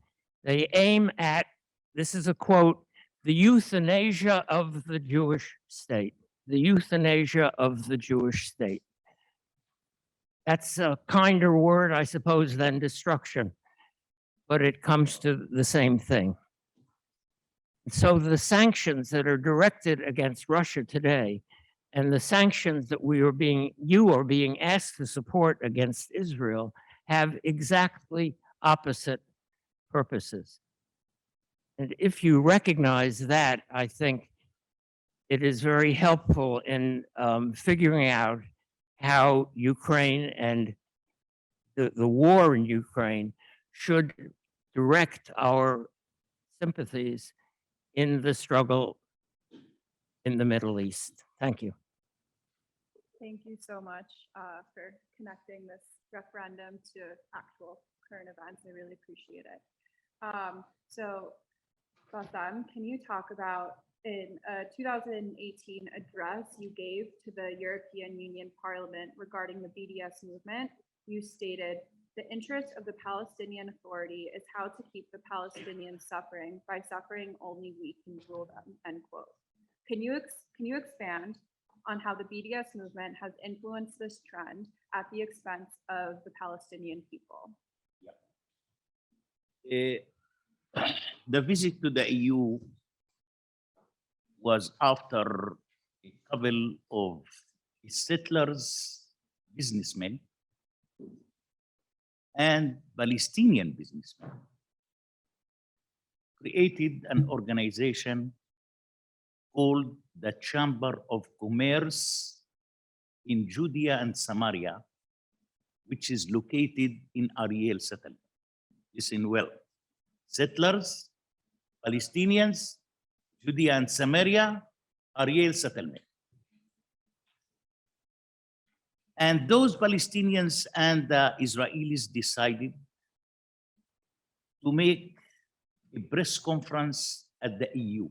F: They aim at, this is a quote, the euthanasia of the Jewish state. The euthanasia of the Jewish state. That's a kinder word, I suppose, than destruction, but it comes to the same thing. So the sanctions that are directed against Russia today and the sanctions that you are being asked to support against Israel have exactly opposite purposes. And if you recognize that, I think it is very helpful in figuring out how Ukraine and the war in Ukraine should direct our sympathies in the struggle in the Middle East. Thank you.
B: Thank you so much for connecting this referendum to actual current events. I really appreciate it. So, Bassem, can you talk about in a 2018 address you gave to the European Union Parliament regarding the BDS movement, you stated, "The interest of the Palestinian Authority is how to keep the Palestinians suffering. By suffering, only we can rule them," end quote. Can you expand on how the BDS movement has influenced this trend at the expense of the Palestinian people?
C: The visit to the EU was after a couple of settlers, businessmen, and Palestinian businessmen created an organization called the Chamber of Commerce in Judea and Samaria, which is located in Ariel settlement. Listen well. Settlers, Palestinians, Judea and Samaria, Ariel settlement. And those Palestinians and the Israelis decided to make a press conference at the EU.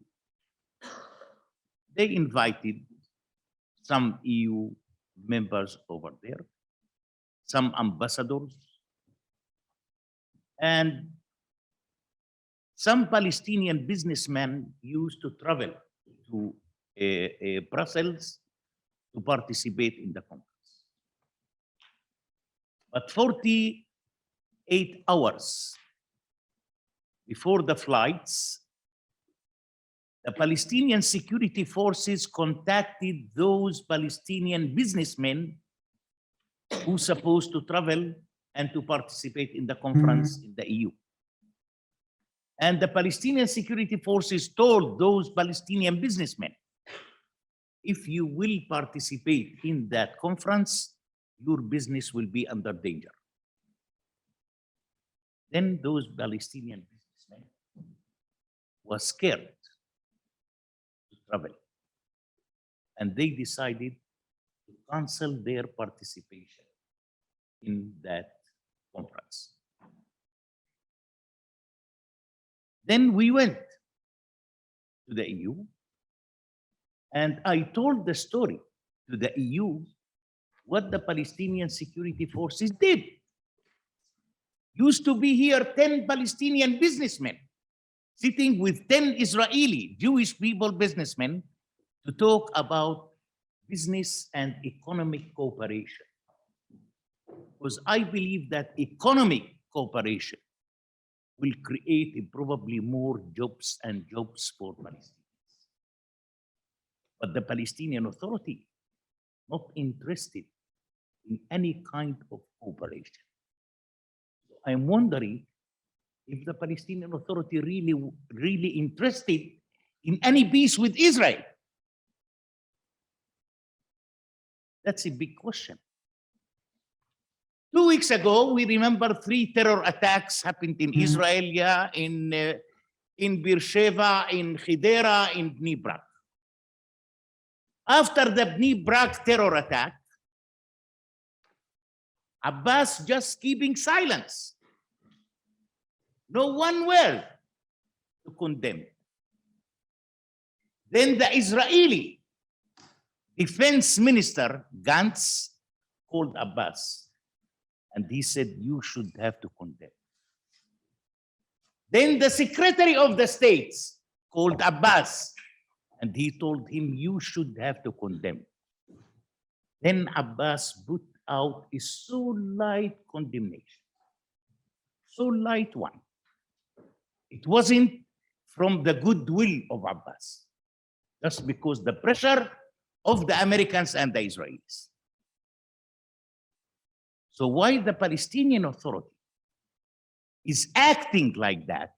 C: They invited some EU members over there, some ambassadors, and some Palestinian businessmen used to travel to Brussels to participate in the conference. But 48 hours before the flights, the Palestinian security forces contacted those Palestinian businessmen who were supposed to travel and to participate in the conference in the EU. And the Palestinian security forces told those Palestinian businessmen, if you will participate in that conference, your business will be under danger. Then those Palestinian businessmen were scared to travel. And they decided to cancel their participation in that conference. Then we went to the EU, and I told the story to the EU what the Palestinian security forces did. Used to be here 10 Palestinian businessmen sitting with 10 Israeli Jewish people businessmen to talk about business and economic cooperation. Because I believe that economic cooperation will create probably more jobs and jobs for Palestinians. But the Palestinian Authority not interested in any kind of cooperation. I'm wondering if the Palestinian Authority really interested in any peace with Israel. That's a big question. 2 weeks ago, we remember 3 terror attacks happened in Israel, in Beersheba, in Khidera, in Bnei Brak. After the Bnei Brak terror attack, Abbas just keeping silence. No one word to condemn. Then the Israeli Defense Minister, Gantz, called Abbas, and he said, you should have to condemn. Then the Secretary of the States called Abbas, and he told him, you should have to condemn. Then Abbas put out a so light condemnation, so light one. It wasn't from the goodwill of Abbas, just because the pressure of the Americans and the Israelis. So why the Palestinian Authority is acting like that,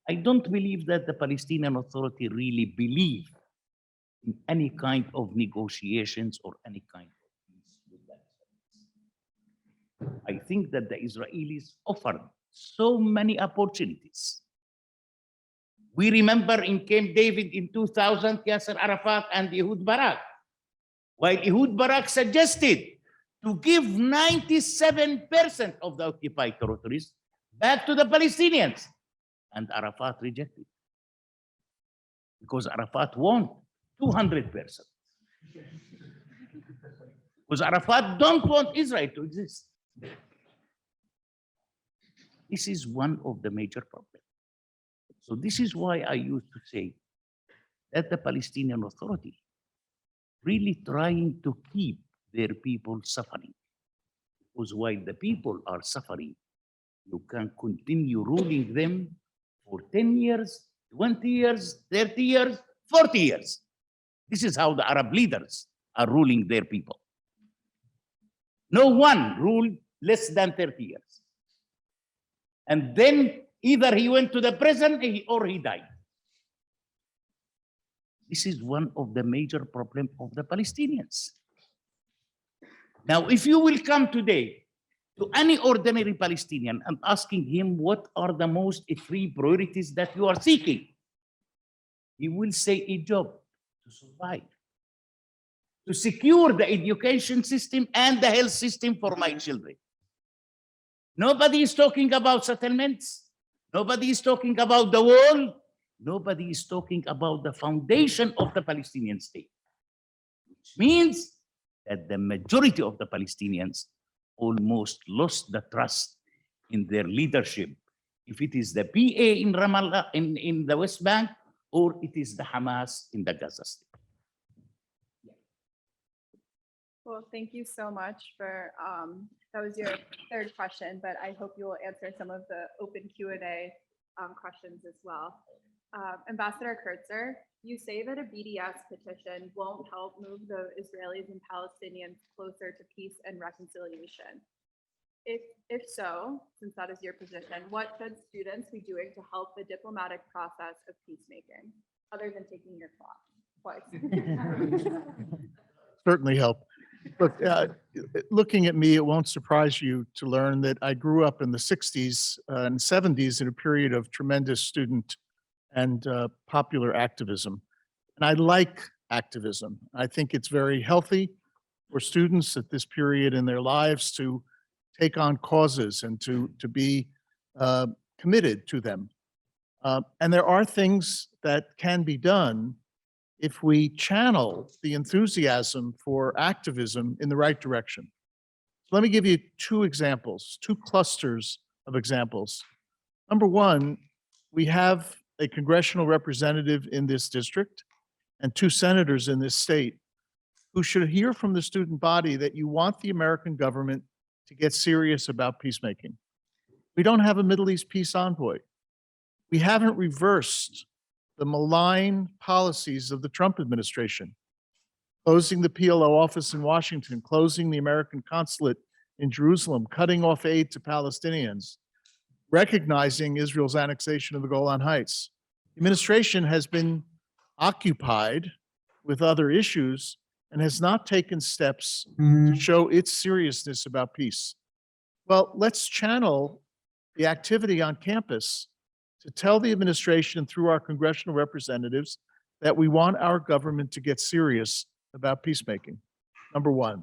C: I don't believe that the Palestinian Authority really believe in any kind of negotiations or any kind of peace with that. I think that the Israelis offered so many opportunities. We remember in Camp David in 2000, Yasser Arafat and Ehud Barak. While Ehud Barak suggested to give 97% of the occupied territories back to the Palestinians, and Arafat rejected. Because Arafat won 200%. Because Arafat don't want Israel to exist. This is one of the major problems. So this is why I used to say that the Palestinian Authority really trying to keep their people suffering. Because while the people are suffering, you can continue ruling them for 10 years, 20 years, 30 years, 40 years. This is how the Arab leaders are ruling their people. No one ruled less than 30 years. And then either he went to the prison or he died. This is one of the major problems of the Palestinians. Now, if you will come today to any ordinary Palestinian and asking him what are the most 3 priorities that you are seeking, he will say a job to survive, to secure the education system and the health system for my children. Nobody is talking about settlements. Nobody is talking about the wall. Nobody is talking about the foundation of the Palestinian state, which means that the majority of the Palestinians almost lost the trust in their leadership. If it is the PA in Ramallah, in the West Bank, or it is the Hamas in the Gaza Strip.
B: Well, thank you so much for, that was your 3rd question, but I hope you will answer some of the open Q&A questions as well. Ambassador Kurtzer, you say that a BDS petition won't help move the Israelis and Palestinians closer to peace and reconciliation. If so, since that is your position, what should students be doing to help the diplomatic process of peacemaking, other than taking your class twice?
D: Certainly help. Look, looking at me, it won't surprise you to learn that I grew up in the 60s and 70s in a period of tremendous student and popular activism. And I like activism. I think it's very healthy for students at this period in their lives to take on causes and to be committed to them. And there are things that can be done if we channel the enthusiasm for activism in the right direction. So let me give you two examples, two clusters of examples. Number one, we have a congressional representative in this district and two senators in this state who should hear from the student body that you want the American government to get serious about peacemaking. We don't have a Middle East peace envoy. We haven't reversed the malign policies of the Trump administration, closing the PLO office in Washington, closing the American consulate in Jerusalem, cutting off aid to Palestinians, recognizing Israel's annexation of the Golan Heights. The administration has been occupied with other issues and has not taken steps to show its seriousness about peace. Well, let's channel the activity on campus to tell the administration through our congressional representatives that we want our government to get serious about peacemaking, number one.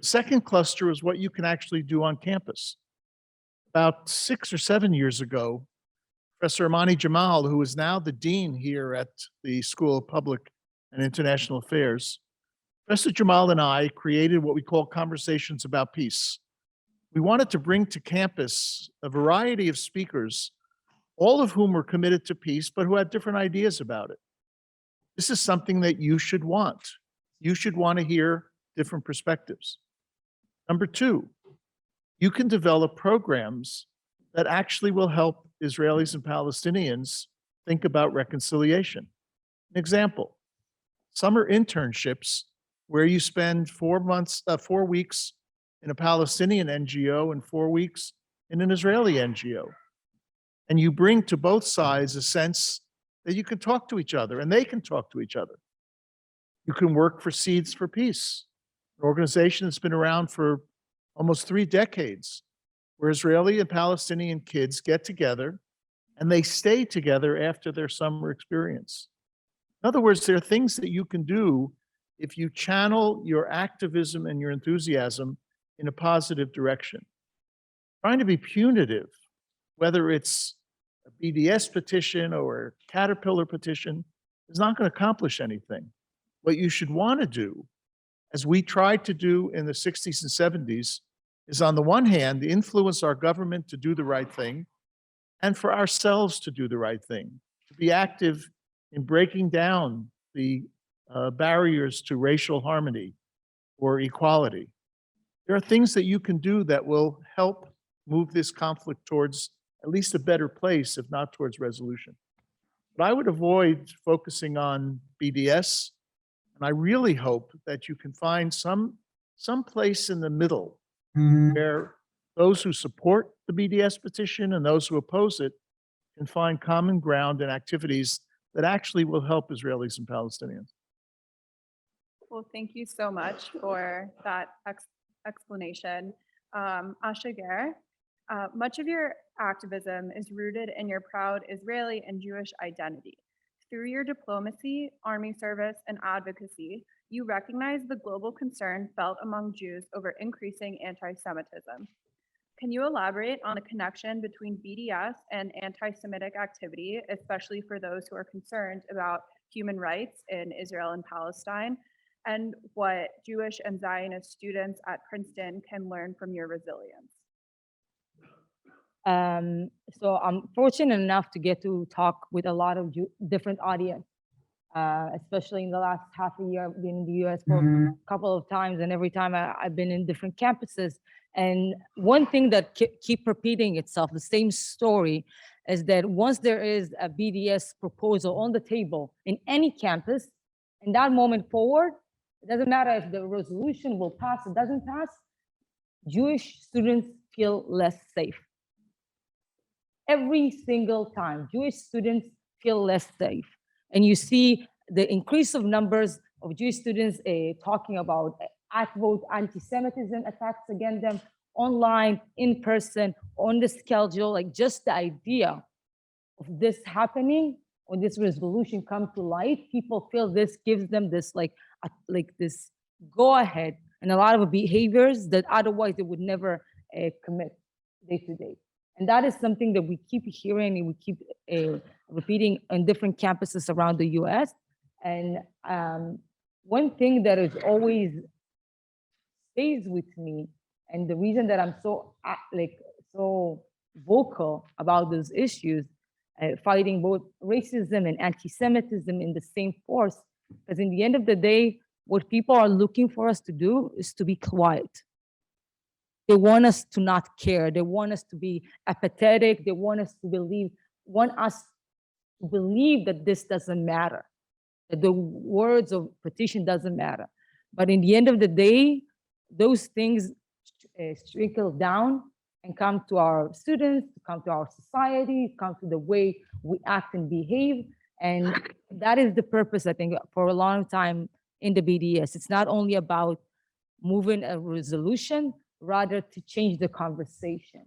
D: Second cluster is what you can actually do on campus. About 6 or 7 years ago, Professor Amani Jamal, who is now the dean here at the School of Public and International Affairs, Professor Jamal and I created what we call Conversations About Peace. We wanted to bring to campus a variety of speakers, all of whom were committed to peace, but who had different ideas about it. This is something that you should want. You should want to hear different perspectives. Number two, you can develop programs that actually will help Israelis and Palestinians think about reconciliation. An example, summer internships where you spend 4 weeks in a Palestinian NGO and 4 weeks in an Israeli NGO. And you bring to both sides a sense that you can talk to each other and they can talk to each other. You can work for Seeds for Peace, an organization that's been around for almost 3 decades, where Israeli and Palestinian kids get together and they stay together after their summer experience. In other words, there are things that you can do if you channel your activism and your enthusiasm in a positive direction. Trying to be punitive, whether it's a BDS petition or a Caterpillar petition, is not going to accomplish anything. What you should want to do, as we tried to do in the 60s and 70s, is on the one hand, influence our government to do the right thing, and for ourselves to do the right thing, to be active in breaking down the barriers to racial harmony or equality. There are things that you can do that will help move this conflict towards at least a better place, if not towards resolution. But I would avoid focusing on BDS, and I really hope that you can find some place in the middle where those who support the BDS petition and those who oppose it can find common ground and activities that actually will help Israelis and Palestinians.
B: Well, thank you so much for that explanation. Ashager, much of your activism is rooted in your proud Israeli and Jewish identity. Through your diplomacy, army service, and advocacy, you recognize the global concern felt among Jews over increasing anti-Semitism. Can you elaborate on the connection between BDS and anti-Semitic activity, especially for those who are concerned about human rights in Israel and Palestine, and what Jewish and Zionist students at Princeton can learn from your resilience?
E: So I'm fortunate enough to get to talk with a lot of different audience, especially in the last half a year. I've been in the US for a couple of times, and every time I've been in different campuses. And one thing that keep repeating itself, the same story, is that once there is a BDS proposal on the table in any campus, in that moment forward, it doesn't matter if the resolution will pass, it doesn't pass, Jewish students feel less safe. Every single time, Jewish students feel less safe. And you see the increase of numbers of Jewish students talking about at-vote anti-Semitism attacks against them online, in person, on the schedule, like just the idea of this happening, when this resolution comes to light, people feel this gives them this like this go ahead and a lot of behaviors that otherwise they would never commit day to day. And that is something that we keep hearing and we keep repeating on different campuses around the US. And one thing that is always stays with me, and the reason that I'm so so vocal about those issues, fighting both racism and anti-Semitism in the same force, because in the end of the day, what people are looking for us to do is to be quiet. They want us to not care. They want us to be apathetic. They want us to want us to believe that this doesn't matter, that the words of petition doesn't matter. But in the end of the day, those things trickle down and come to our students, come to our society, come to the way we act and behave. And that is the purpose, I think, for a long time in the BDS. It's not only about moving a resolution, rather to change the conversation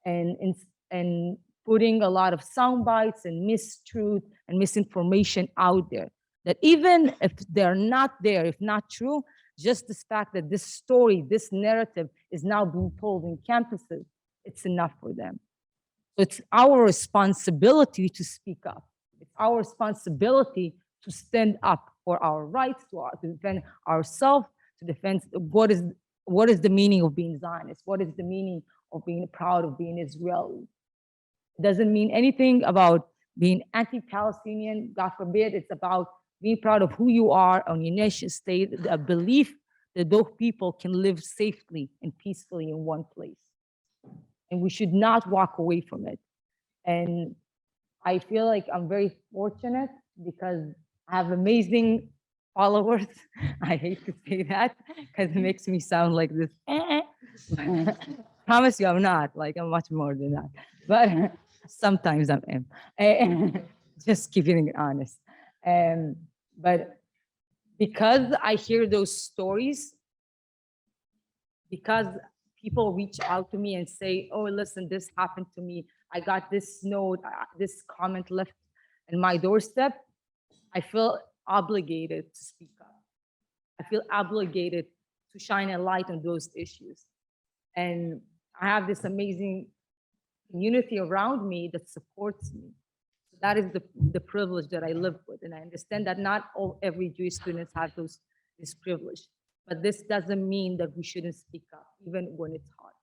E: and putting a lot of sound bites and mistruth and misinformation out there. That even if they're not there, if not true, just this fact that this story, this narrative is now being told in campuses, it's enough for them. So it's our responsibility to speak up. It's our responsibility to stand up for our rights, to defend ourselves, to defend what is the meaning of being Zionist? What is the meaning of being proud of being Israeli? It doesn't mean anything about being anti-Palestinian, God forbid. It's about being proud of who you are on your nation state, a belief that those people can live safely and peacefully in one place. And we should not walk away from it. And I feel like I'm very fortunate because I have amazing followers. I hate to say that because it makes me sound like this. Promise you I'm not, like I'm much more than that. But sometimes I am. Just keeping it honest. But because I hear those stories, because people reach out to me and say, oh, listen, this happened to me. I got this note, this comment left in my doorstep. I feel obligated to speak up. I feel obligated to shine a light on those issues. And I have this amazing community around me that supports me. That is the privilege that I live with. And I understand that not every Jewish students have this privilege. But this doesn't mean that we shouldn't speak up, even when it's hard.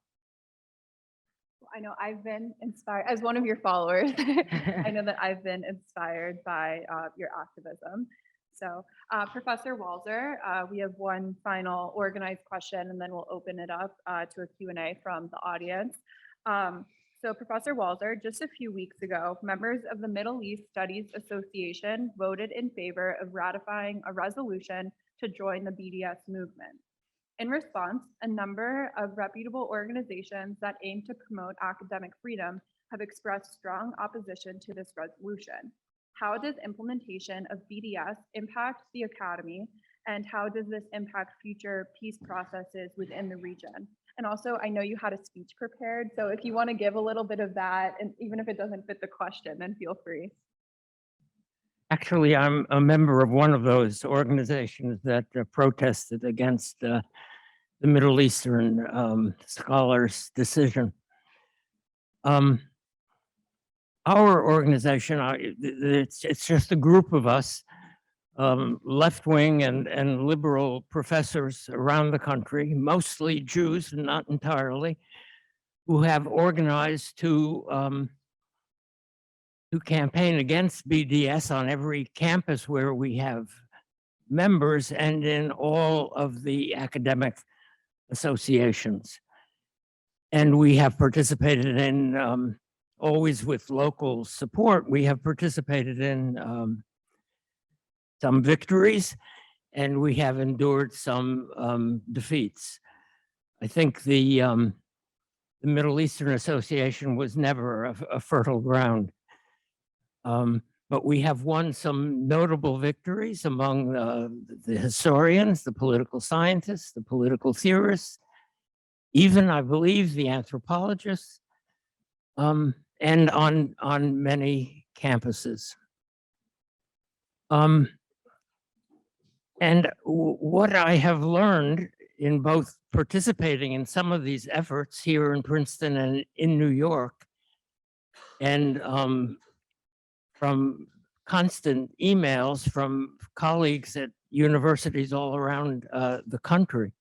B: I know I've been inspired, as one of your followers, I know that I've been inspired by your activism. So Professor Walzer, we have one final organized question, and then we'll open it up to a Q&A from the audience. So Professor Walzer, just a few weeks ago, members of the Middle East Studies Association voted in favor of ratifying a resolution to join the BDS movement. In response, a number of reputable organizations that aim to promote academic freedom have expressed strong opposition to this resolution. How does implementation of BDS impact the academy, and how does this impact future peace processes within the region? And also, I know you had a speech prepared, so if you want to give a little bit of that, and even if it doesn't fit the question, then feel free.
F: Actually, I'm a member of one of those organizations that protested against the Middle Eastern scholars' decision. Our organization, it's just a group of us, left-wing and liberal professors around the country, mostly Jews and not entirely, who have organized to campaign against BDS on every campus where we have members and in all of the academic associations. And we have participated in, always with local support, we have participated in some victories, and we have endured some defeats. I think the the Middle Eastern Association was never a fertile ground. But we have won some notable victories among the historians, the political scientists, the political theorists, even, I believe, the anthropologists, and on many campuses. And what I have learned in both participating in some of these efforts here in Princeton and in New York, and from constant emails from colleagues at universities all around the country,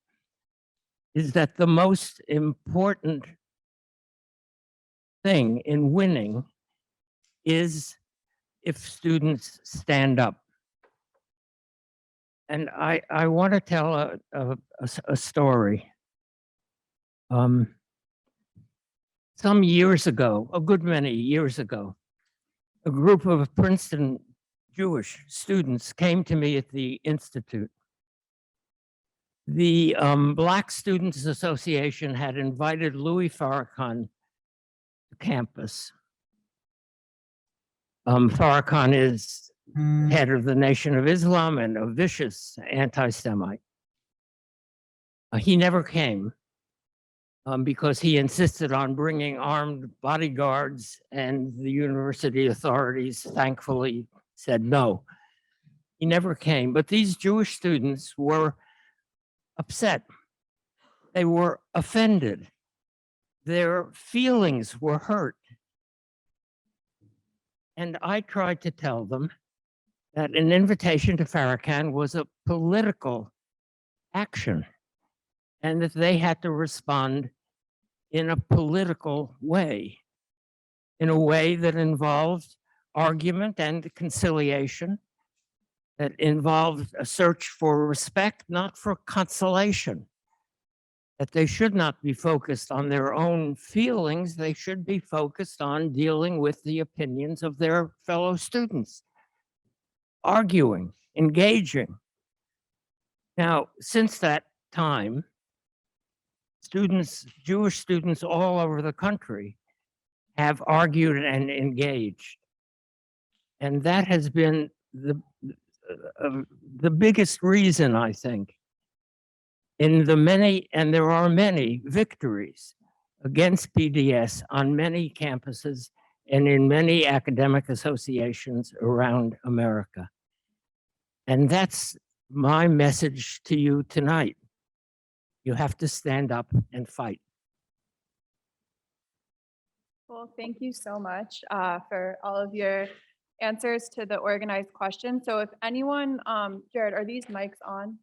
F: is that the most important thing in winning is if students stand up. And I want to tell a story. Some years ago, a good many years ago, a group of Princeton Jewish students came to me at the Institute. The Black Students Association had invited Louis Farrakhan to campus. Farrakhan is head of the Nation of Islam and a vicious anti-Semite. He never came because he insisted on bringing armed bodyguards, and the university authorities thankfully said no. He never came, but these Jewish students were upset. They were offended. Their feelings were hurt. And I tried to tell them that an invitation to Farrakhan was a political action, and that they had to respond in a political way, in a way that involved argument and conciliation, that involved a search for respect, not for consolation, that they should not be focused on their own feelings, they should be focused on dealing with the opinions of their fellow students, arguing, engaging. Now, since that time, students, Jewish students all over the country have argued and engaged. And that has been the biggest reason, I think, in the many, and there are many victories against BDS on many campuses and in many academic associations around America. And that's my message to you tonight. You have to stand up and fight.
B: Well, thank you so much for all of your answers to the organized questions. So if anyone, Jared, are these mics on?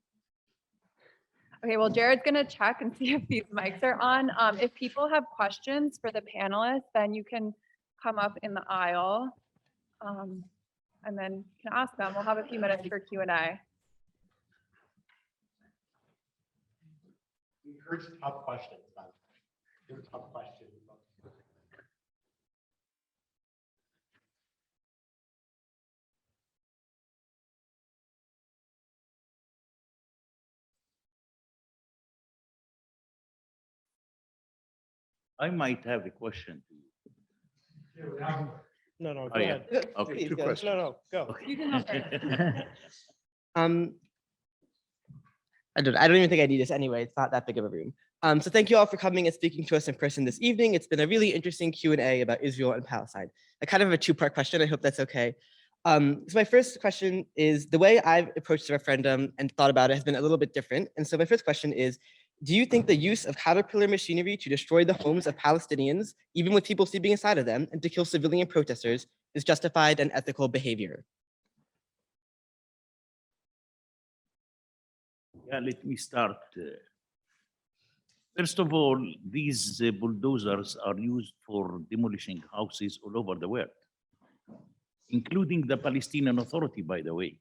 B: Okay, well, Jared's gonna check and see if these mics are on. If people have questions for the panelists, then you can come up in the aisle and then you can ask them. We'll have a few minutes for Q&A.
A: We encourage tough questions, by the way. They're tough questions.
C: I might have a question to you.
G: No, no, go
C: Oh, yeah.
G: ahead.
C: Okay.
G: Please,
D: Two
G: go.
D: questions.
G: No, no, go.
C: Okay.
B: You can have it.
G: I don't even think I need this anyway. It's not that big of a room. So thank you all for coming and speaking to us in person this evening. It's been a really interesting Q&A about Israel and Palestine. I kind of have a two-part question. I hope that's okay. So my first question is, the way I've approached the referendum and thought about it has been a little bit different. And so my first question is, do you think the use of caterpillar machinery to destroy the homes of Palestinians, even with people sleeping inside of them, and to kill civilian protesters is justified and ethical behavior?
C: Yeah, let me start. First of all, these bulldozers are used for demolishing houses all over the world, including the Palestinian Authority, by the way.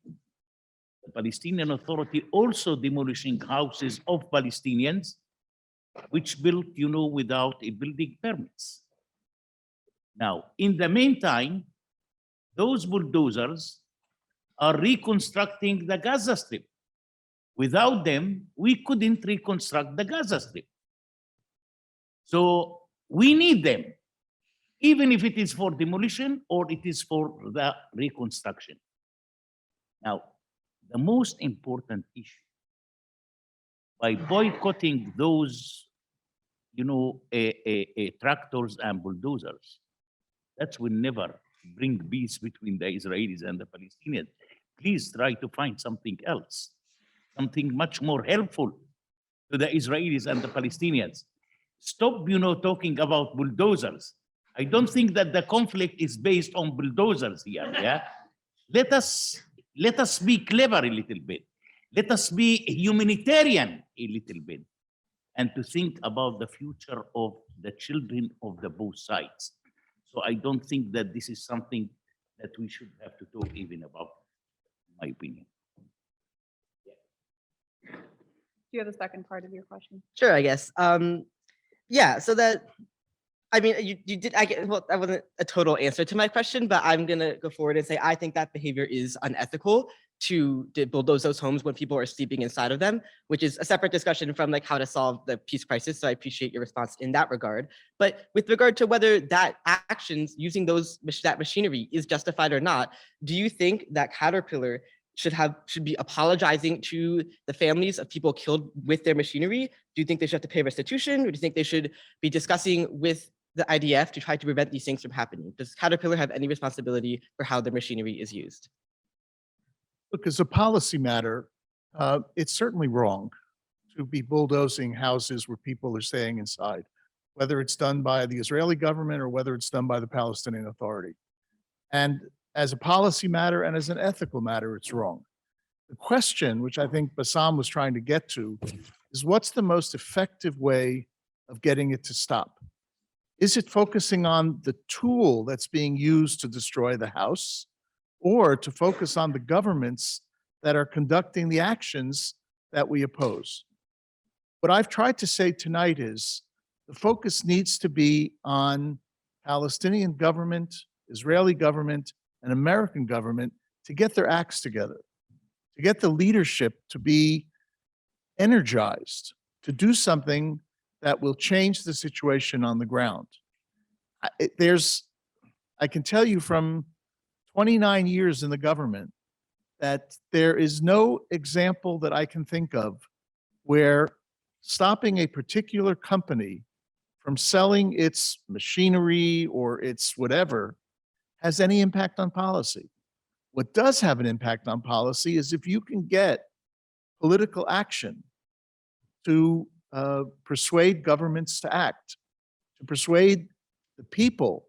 C: The Palestinian Authority also demolishing houses of Palestinians, which built, without a building permits. Now, in the meantime, those bulldozers are reconstructing the Gaza Strip. Without them, we couldn't reconstruct the Gaza Strip. So We need them, even if it is for demolition or it is for the reconstruction. Now, the most important issue, by boycotting those, tractors and bulldozers, that will never bring peace between the Israelis and the Palestinians. Please try to find something else, something much more helpful to the Israelis and the Palestinians. Stop, talking about bulldozers. I don't think that the conflict is based on bulldozers here. Yeah, let us be clever a little bit. Let us be humanitarian a little bit, and to think about the future of the children of the both sides. So I don't think that this is something that we should have to talk even about, in my opinion.
B: Do you have the second part of your question?
G: Sure, I guess. Yeah, so that, I mean, you did, well, that wasn't a total answer to my question, but I'm gonna go forward and say, I think that behavior is unethical to bulldoze those homes when people are sleeping inside of them, which is a separate discussion from like how to solve the peace crisis. So I appreciate your response in that regard. But with regard to whether that actions using that machinery is justified or not, do you think that Caterpillar should be apologizing to the families of people killed with their machinery? Do you think they should have to pay restitution, or do you think they should be discussing with the IDF to try to prevent these things from happening? Does Caterpillar have any responsibility for how their machinery is used?
D: Look, as a policy matter, it's certainly wrong to be bulldozing houses where people are staying inside, whether it's done by the Israeli government or whether it's done by the Palestinian Authority. And as a policy matter and as an ethical matter, it's wrong. The question, which I think Bassem was trying to get to, is what's the most effective way of getting it to stop? Is it focusing on the tool that's being used to destroy the house, or to focus on the governments that are conducting the actions that we oppose? What I've tried to say tonight is the focus needs to be on Palestinian government, Israeli government, and American government to get their acts together, to get the leadership to be energized, to do something that will change the situation on the ground. I can tell you from 29 years in the government that there is no example that I can think of where stopping a particular company from selling its machinery or its whatever has any impact on policy. What does have an impact on policy is if you can get political action to persuade governments to act, to persuade the people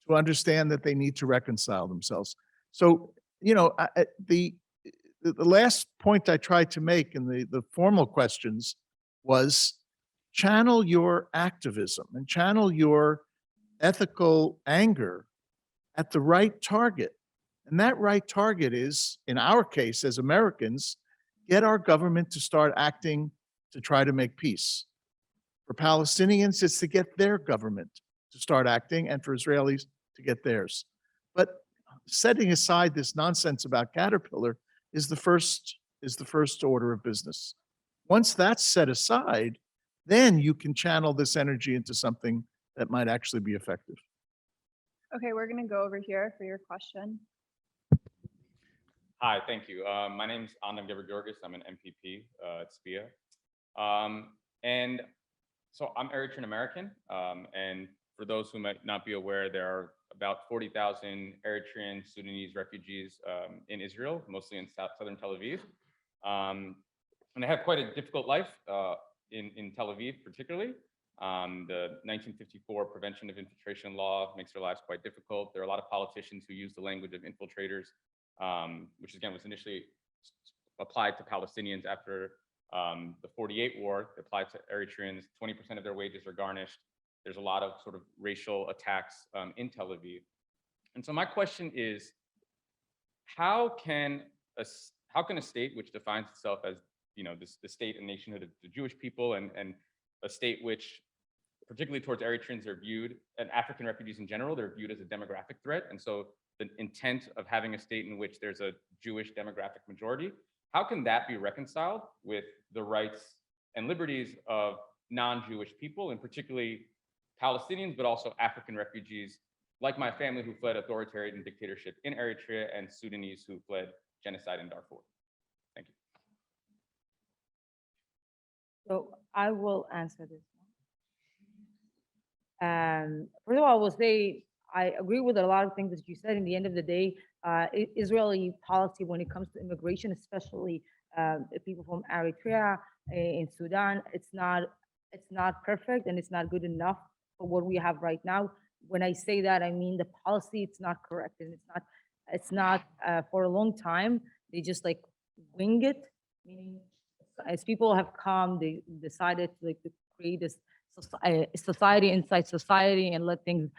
D: to understand that they need to reconcile themselves. So, the last point I tried to make in the formal questions was channel your activism and channel your ethical anger at the right target. And that right target is, in our case, as Americans, get our government to start acting to try to make peace. For Palestinians, it's to get their government to start acting, and for Israelis to get theirs. But setting aside this nonsense about Caterpillar is the first order of business. Once that's set aside, then you can channel this energy into something that might actually be effective.
B: Okay, we're gonna go over here for your question.
H: Hi, thank you. My name is Anand Georgis. I'm an MPP at SPIA. And so I'm Eritrean American. And for those who might not be aware, there are about 40,000 Eritrean Sudanese refugees in Israel, mostly in southern Tel Aviv. And they have quite a difficult life in Tel Aviv, particularly. The 1954 Prevention of Infiltration Law makes their lives quite difficult. There are a lot of politicians who use the language of infiltrators, which again was initially applied to Palestinians after the 48 war, applied to Eritreans. 20% of their wages are garnished. There's a lot of sort of racial attacks in Tel Aviv. And so my question is, how can a state which defines itself as, the state and nationhood of the Jewish people, and a state which, particularly towards Eritreans, are viewed, and African refugees in general, they're viewed as a demographic threat. And so the intent of having a state in which there's a Jewish demographic majority, how can that be reconciled with the rights and liberties of non-Jewish people, and particularly Palestinians, but also African refugees, like my family who fled authoritarian dictatorship in Eritrea and Sudanese who fled genocide in Darfur. Thank you.
E: So I will answer this one. First of all, I will say I agree with a lot of things that you said. In the end of the day, Israeli policy when it comes to immigration, especially people from Eritrea in Sudan, it's not perfect and it's not good enough for what we have right now. When I say that, I mean the policy it's not correct and it's not for a long time. They just like wing it, meaning as people have come, they decided like to create this society inside society and let things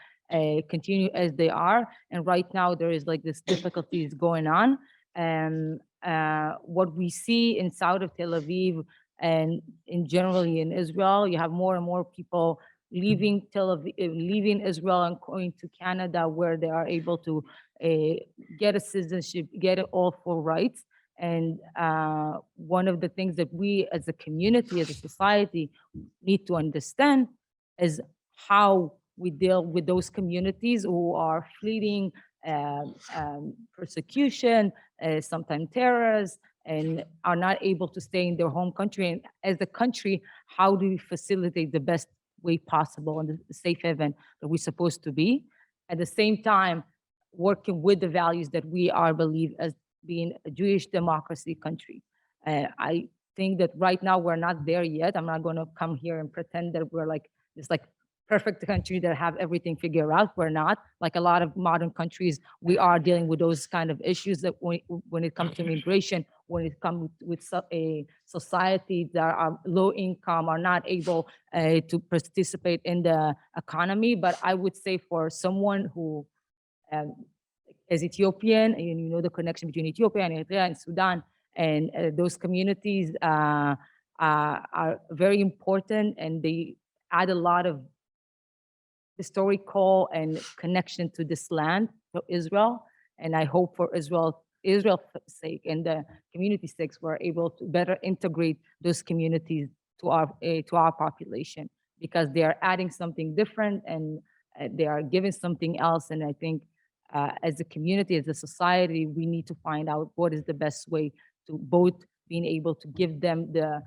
E: continue as they are. And right now there is like this difficulties going on. And what we see in south of Tel Aviv and in generally in Israel, you have more and more people leaving Tel Aviv, leaving Israel and going to Canada, where they are able to get a citizenship, get it all for rights. And one of the things that we as a community, as a society, need to understand is how we deal with those communities who are fleeing persecution, sometimes terrorists, and are not able to stay in their home country. And as a country, how do we facilitate the best way possible and the safe haven that we're supposed to be? At the same time, working with the values that we are believe as being a Jewish democracy country. I think that right now we're not there yet. I'm not going to come here and pretend that we're like this like perfect country that have everything figured out. We're not. Like a lot of modern countries, we are dealing with those kind of issues that when it comes to immigration, when it comes with a society that are low income, are not able to participate in the economy. But I would say for someone who as Ethiopian, and you know the connection between Ethiopia and Eritrea and Sudan, and those communities are very important, and they add a lot of historical and connection to this land, to Israel. And I hope for Israel's sake and the community's sake, we're able to better integrate those communities to our population, because they are adding something different and they are giving something else. And I think as a community, as a society, we need to find out what is the best way to both being able to give them the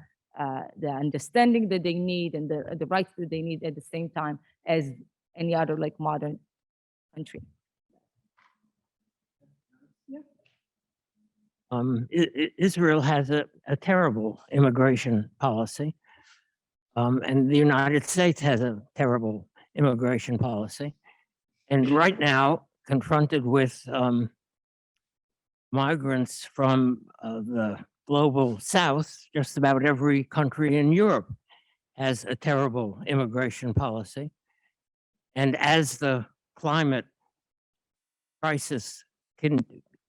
E: understanding that they need and the rights that they need at the same time as any other like modern country.
F: Israel has a terrible immigration policy, and the United States has a terrible immigration policy. And right now, confronted with migrants from the global south, just about every country in Europe has a terrible immigration policy. And as the climate crisis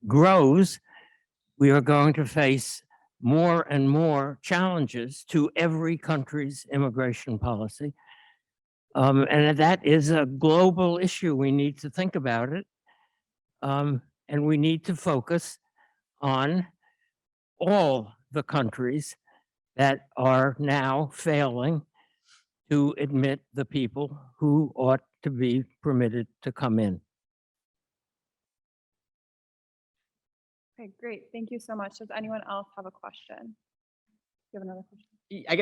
F: grows, we are going to face more and more challenges to every country's immigration policy. And that is a global issue. We need to think about it. And we need to focus on all the countries that are now failing to admit the people who ought to be permitted to come in.
B: Okay, great. Thank you so much. Does anyone else have a question? You have another question?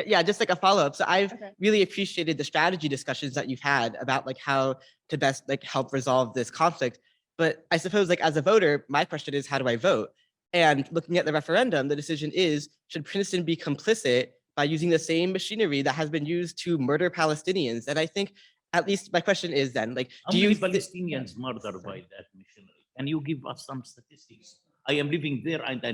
G: Yeah, just like a follow-up. So I've
B: Okay.
G: really appreciated the strategy discussions that you've had about like how to best like help resolve this conflict. But I suppose like as a voter, my question is, how do I vote? And looking at the referendum, the decision is, should Princeton be complicit by using the same machinery that has been used to murder Palestinians? And I think, at least my question is then, like,
C: How
G: do
C: many
G: you
C: Palestinians murdered by that machinery? Can you give us some statistics? I am living there and I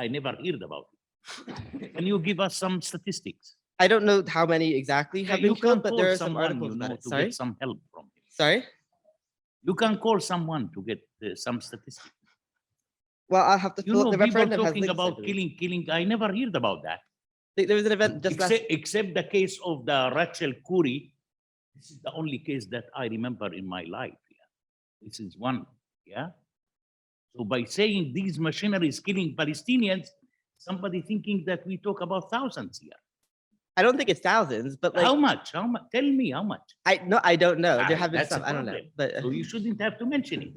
C: never heard about it. Can you give us some statistics?
G: I don't know how many exactly have
C: You
G: been
C: can
G: killed, but
C: call
G: there are some
C: someone,
G: articles
C: you know,
G: about it.
C: to
G: Sorry?
C: get some help from him.
G: Sorry?
C: You can call someone to get some statistics.
G: Well, I'll have to
C: You
G: pull up
C: know,
G: the
C: people
G: referendum has
C: talking
G: links, I
C: about
G: believe.
C: killing. I never heard about that.
G: There was an event just last.
C: Except the case of the Rachel Curry. This is the only case that I remember in my life. Yeah. This is one. Yeah. So by saying these machineries killing Palestinians, somebody thinking that we talk about thousands here.
G: I don't think it's thousands, but like
C: How much? How much? Tell me how much.
G: I don't know. There have been
C: That's a
G: some. I don't know,
C: problem.
G: but
C: So you shouldn't have to mention it.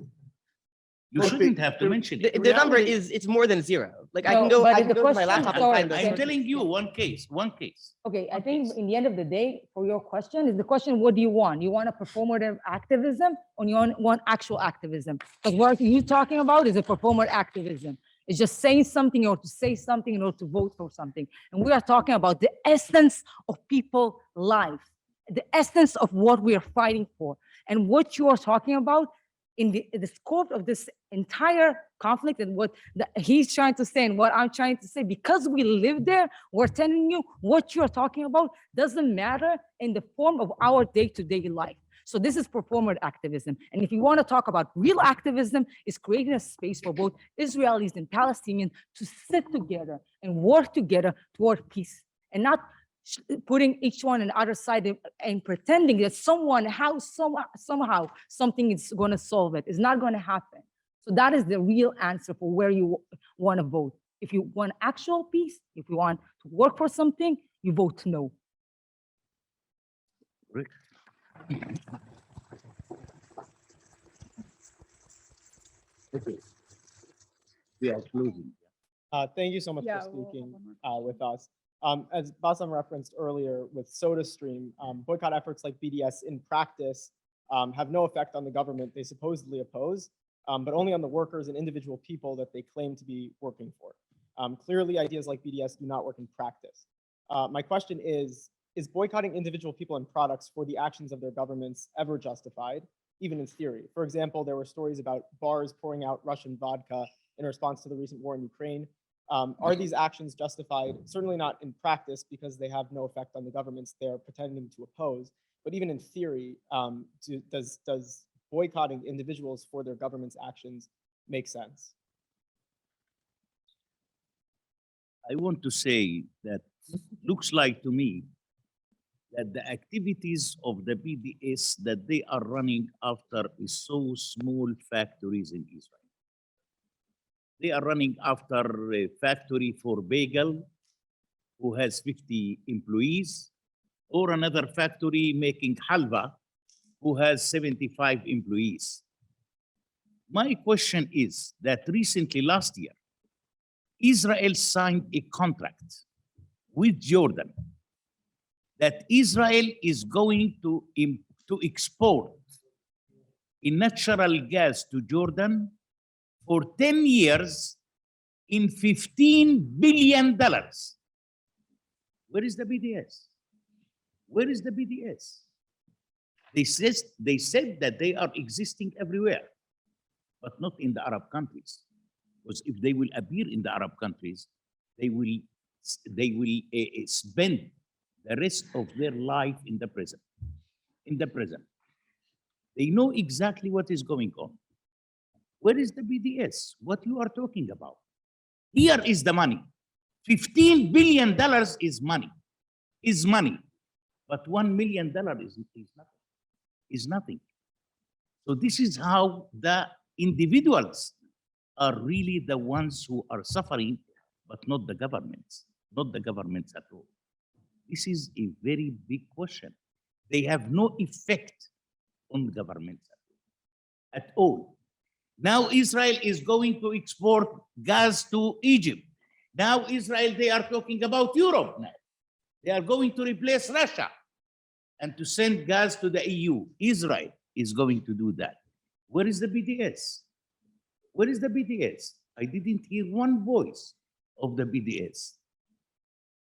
C: You
D: Well,
C: shouldn't have to mention
G: the,
C: it.
G: the number
D: reality-
G: is it's more than zero. Like I
E: No,
G: can go.
E: but
G: I can
E: the
G: go to my
E: question-
G: laptop and
E: sorry,
G: find those.
C: I'm
E: Can-
C: telling you one case, one case.
E: Okay, I think in the end of the day, for your question, is the question, what do you want? You want a performative activism or you want actual activism? Because what you're talking about is a performative activism. It's just saying something or to say something in order to vote for something. And we are talking about the essence of people's life, the essence of what we are fighting for. And what you are talking about in the scope of this entire conflict and what he's trying to say and what I'm trying to say, because we live there, we're telling you what you're talking about doesn't matter in the form of our day-to-day life. So this is performative activism. And if you want to talk about real activism, it's creating a space for both Israelis and Palestinians to sit together and work together toward peace and not putting each one on the other side and pretending that somehow something is going to solve it. It's not going to happen. So that is the real answer for where you want to vote. If you want actual peace, if you want to work for something, you vote no.
C: Rick? Okay. We are closing.
I: Thank you so much
B: Yeah,
I: for
B: we'll have
I: speaking
B: one more.
I: with us. As Bassem referenced earlier with SodaStream, boycott efforts like BDS in practice have no effect on the government they supposedly oppose, but only on the workers and individual people that they claim to be working for. Clearly, ideas like BDS do not work in practice. My question is boycotting individual people and products for the actions of their governments ever justified, even in theory? For example, there were stories about bars pouring out Russian vodka in response to the recent war in Ukraine. Are these actions justified? Certainly not in practice because they have no effect on the governments they're pretending to oppose. But even in theory, does boycotting individuals for their government's actions make sense?
C: I want to say that looks like to me that the activities of the BDS that they are running after is so small factories in Israel. They are running after a factory for bagel who has 50 employees, or another factory making halva who has 75 employees. My question is that recently, last year, Israel signed a contract with Jordan that Israel is going to export in natural gas to Jordan for 10 years in $15 billion. Where is the BDS? Where is the BDS? They said that they are existing everywhere, but not in the Arab countries. Because if they will appear in the Arab countries, they will spend the rest of their life in the prison. They know exactly what is going on. Where is the BDS? What you are talking about? Here is the money. $15 billion is money, but $1 million is nothing. So this is how the individuals are really the ones who are suffering, but not the governments at all. This is a very big question. They have no effect on governments at all. Now Israel is going to export gas to Egypt. Now Israel, they are talking about Europe now. They are going to replace Russia and to send gas to the EU. Israel is going to do that. Where is the BDS? Where is the BDS? I didn't hear one voice of the BDS.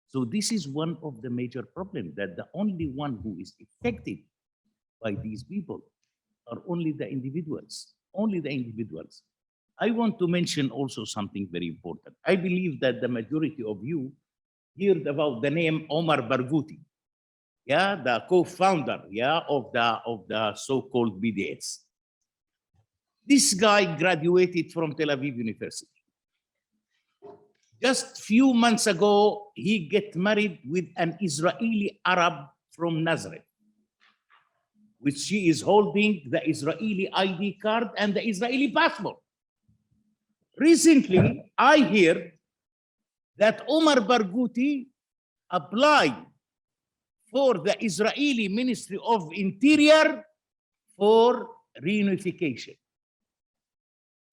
C: So this is one of the major problems, that the only one who is affected by these people are only the individuals. Only the individuals. I want to mention also something very important. I believe that the majority of you heard about the name Omar Barghouti, the co-founder, of the so-called BDS. This guy graduated from Tel Aviv University. Just few months ago, he get married with an Israeli Arab from Nazareth, which she is holding the Israeli ID card and the Israeli passport. Recently, I hear that Omar Barghouti applied for the Israeli Ministry of Interior for reunification,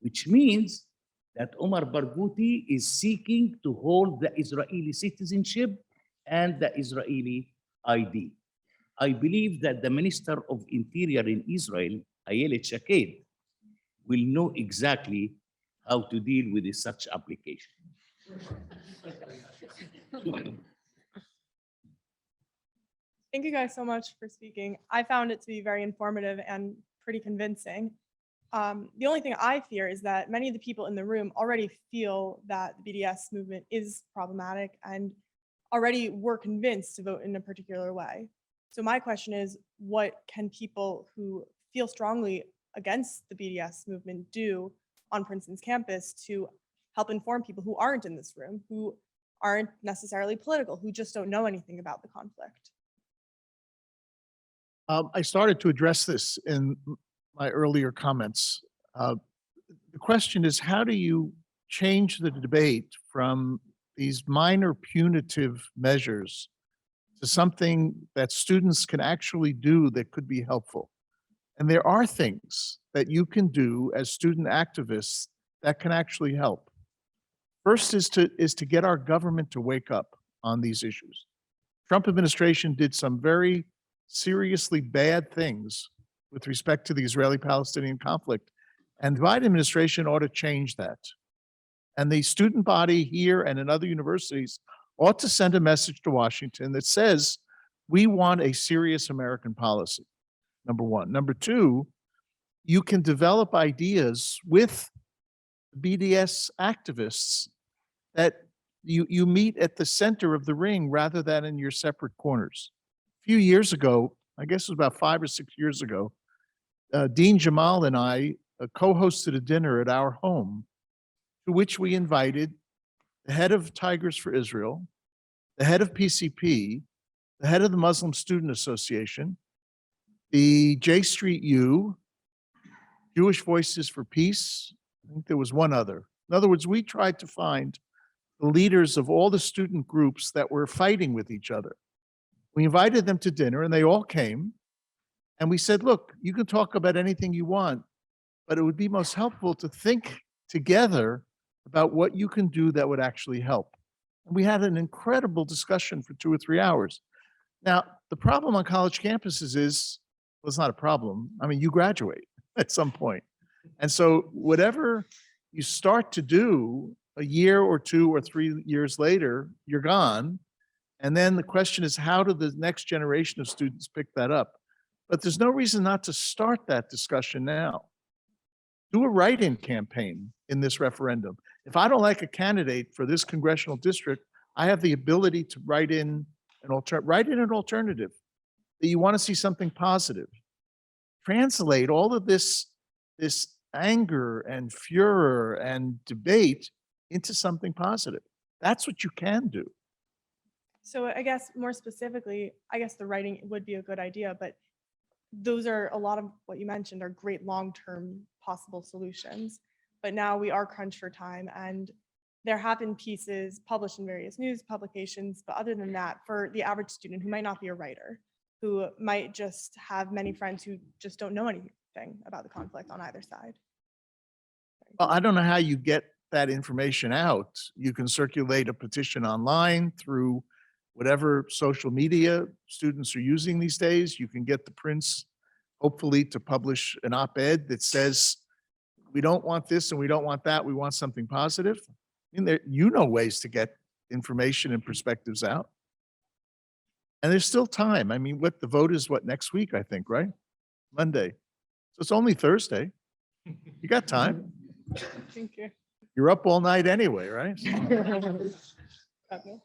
C: which means that Omar Barghouti is seeking to hold the Israeli citizenship and the Israeli ID. I believe that the Minister of Interior in Israel, Ayelet Shaked, will know exactly how to deal with such application.
J: Thank you guys so much for speaking. I found it to be very informative and pretty convincing. The only thing I fear is that many of the people in the room already feel that the BDS movement is problematic and already were convinced to vote in a particular way. So my question is, what can people who feel strongly against the BDS movement do on Princeton's campus to help inform people who aren't in this room, who aren't necessarily political, who just don't know anything about the conflict?
D: I started to address this in my earlier comments. The question is, how do you change the debate from these minor punitive measures to something that students can actually do that could be helpful? And there are things that you can do as student activists that can actually help. First is to get our government to wake up on these issues. Trump administration did some very seriously bad things with respect to the Israeli-Palestinian conflict, and the Biden administration ought to change that. And the student body here and in other universities ought to send a message to Washington that says, we want a serious American policy, number one. Number two, you can develop ideas with BDS activists that you meet at the center of the ring rather than in your separate corners. A few years ago, I guess it was about 5 or 6 years ago, Dean Jamal and I co-hosted a dinner at our home to which we invited the head of Tigers for Israel, the head of PCP, the head of the Muslim Student Association, the J Street U, Jewish Voices for Peace. I think there was one other. In other words, we tried to find the leaders of all the student groups that were fighting with each other. We invited them to dinner and they all came. And we said, look, you can talk about anything you want, but it would be most helpful to think together about what you can do that would actually help. And we had an incredible discussion for 2 or 3 hours. Now, the problem on college campuses is, well, it's not a problem. I mean, you graduate at some point. And so whatever you start to do a year or 2 or 3 years later, you're gone. And then the question is, how do the next generation of students pick that up? But there's no reason not to start that discussion now. Do a write-in campaign in this referendum. If I don't like a candidate for this congressional district, I have the ability to write in an alternative that you want to see something positive. Translate all of this anger and furor and debate into something positive. That's what you can do.
J: So I guess more specifically, I guess the writing would be a good idea, but those are a lot of what you mentioned are great long-term possible solutions. But now we are crunched for time, and there have been pieces published in various news publications. But other than that, for the average student who might not be a writer, who might just have many friends who just don't know anything about the conflict on either side.
D: Well, I don't know how you get that information out. You can circulate a petition online through whatever social media students are using these days. You can get the Prince, hopefully, to publish an op-ed that says, we don't want this and we don't want that. We want something positive. I mean, you know ways to get information and perspectives out. And there's still time. I mean, the vote is next week, I think, right? Monday. So it's only Thursday. You got time.
J: Thank you.
D: You're up all night anyway, right?
J: Okay.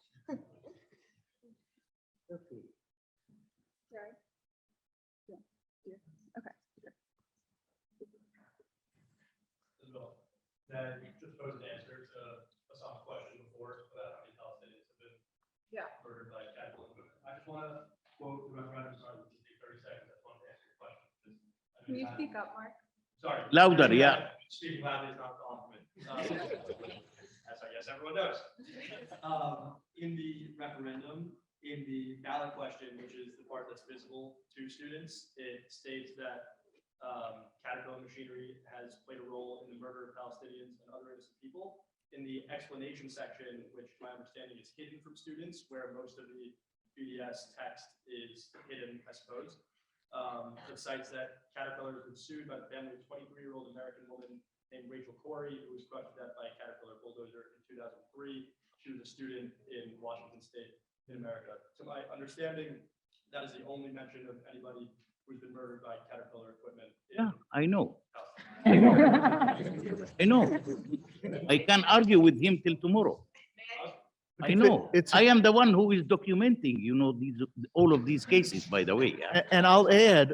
K: That you just posed an answer to a soft question before about how many Palestinians have been murdered by casual movement. I just want to quote the referendum started with just 30 seconds. I just want to answer your question.
B: Can you speak up, Mark?
K: Sorry.
C: Louder, yeah.
K: Speaking loudly is not a compliment. As I guess everyone knows. In the referendum, in the ballot question, which is the part that's visible to students, it states that Caterpillar machinery has played a role in the murder of Palestinians and other innocent people. In the explanation section, which my understanding is hidden from students, where most of the BDS text is hidden, I suppose. It cites that Caterpillar has been sued by the family of a 23-year-old American woman named Rachel Corey, who was crushed to death by a Caterpillar bulldozer in 2003. She was a student in Washington State in America. To my understanding, that is the only mention of anybody who's been murdered by Caterpillar equipment.
C: Yeah, I know.
K: Palestine.
C: I know. I can argue with him till tomorrow. I know. I am the one who is documenting, all of these cases, by the way. Yeah,
D: And I'll add,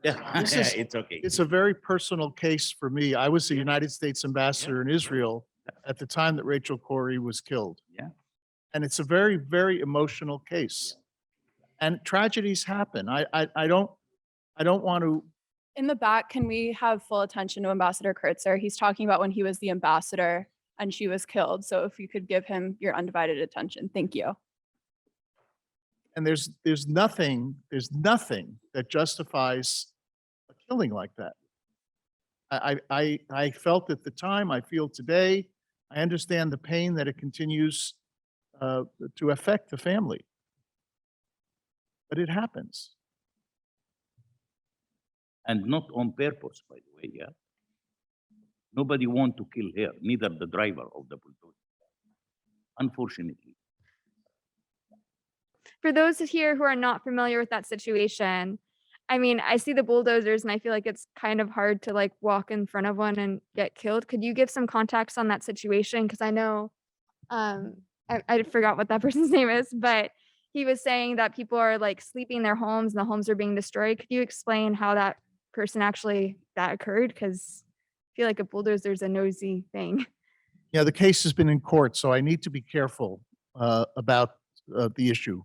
C: yeah.
D: This is-
C: It's okay.
D: it's a very personal case for me. I was the United States ambassador in Israel at the time that Rachel Corey was killed.
C: Yeah.
D: And it's a very, very emotional case. And tragedies happen. I don't want to,
B: In the back, can we have full attention to Ambassador Kurtzer? He's talking about when he was the ambassador and she was killed. So if you could give him your undivided attention. Thank you.
D: and there's nothing that justifies a killing like that. I felt at the time, I feel today, I understand the pain that it continues to affect the family. But it happens.
C: And not on purpose, by the way, yeah. Nobody want to kill her, neither the driver of the bulldozer. Unfortunately.
L: For those here who are not familiar with that situation, I mean, I see the bulldozers and I feel like it's kind of hard to like walk in front of one and get killed. Could you give some context on that situation? Because I know, I forgot what that person's name is, but he was saying that people are like sleeping in their homes and the homes are being destroyed. Could you explain how that person actually, that occurred? Because I feel like a bulldozer's a nosy thing.
D: Yeah, the case has been in court, so I need to be careful about the issue.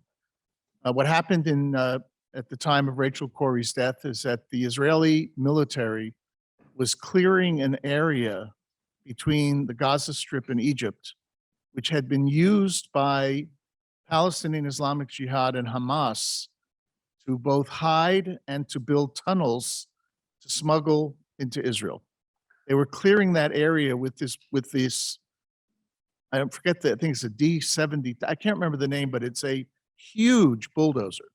D: What happened at the time of Rachel Corey's death is that the Israeli military was clearing an area between the Gaza Strip and Egypt, which had been used by Palestinian Islamic Jihad and Hamas to both hide and to build tunnels to smuggle into Israel. They were clearing that area with this, I don't forget I think it's a D70, I can't remember the name, but it's a huge bulldozer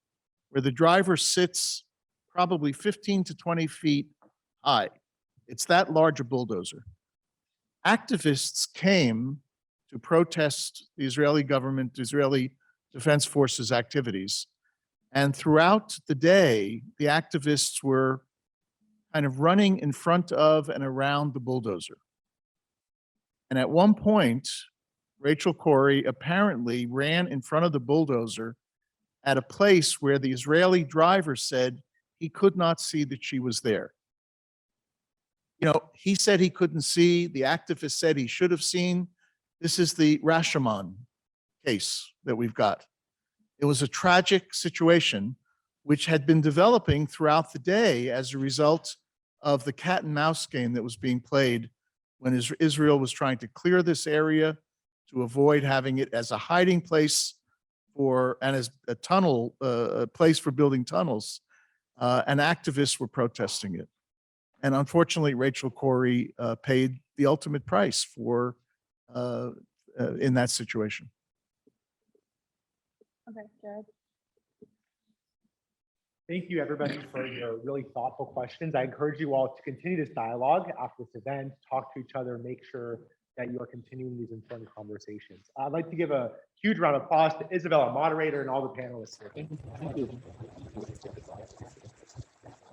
D: where the driver sits probably 15 to 20 feet high. It's that large a bulldozer. Activists came to protest the Israeli government, Israeli Defense Forces activities. And throughout the day, the activists were kind of running in front of and around the bulldozer. And at one point, Rachel Corey apparently ran in front of the bulldozer at a place where the Israeli driver said he could not see that she was there. He said he couldn't see, the activist said he should have seen. This is the Rashomon case that we've got. It was a tragic situation which had been developing throughout the day as a result of the cat and mouse game that was being played when Israel was trying to clear this area to avoid having it as a hiding place and as a tunnel, a place for building tunnels, and activists were protesting it. And unfortunately, Rachel Corey paid the ultimate price for in that situation.
B: Okay, Jared.
A: Thank you, everybody, for your really thoughtful questions. I encourage you all to continue this dialogue after this event, talk to each other, make sure that you are continuing these important conversations. I'd like to give a huge round of applause to Isabel, our moderator, and all the panelists here. Thank you.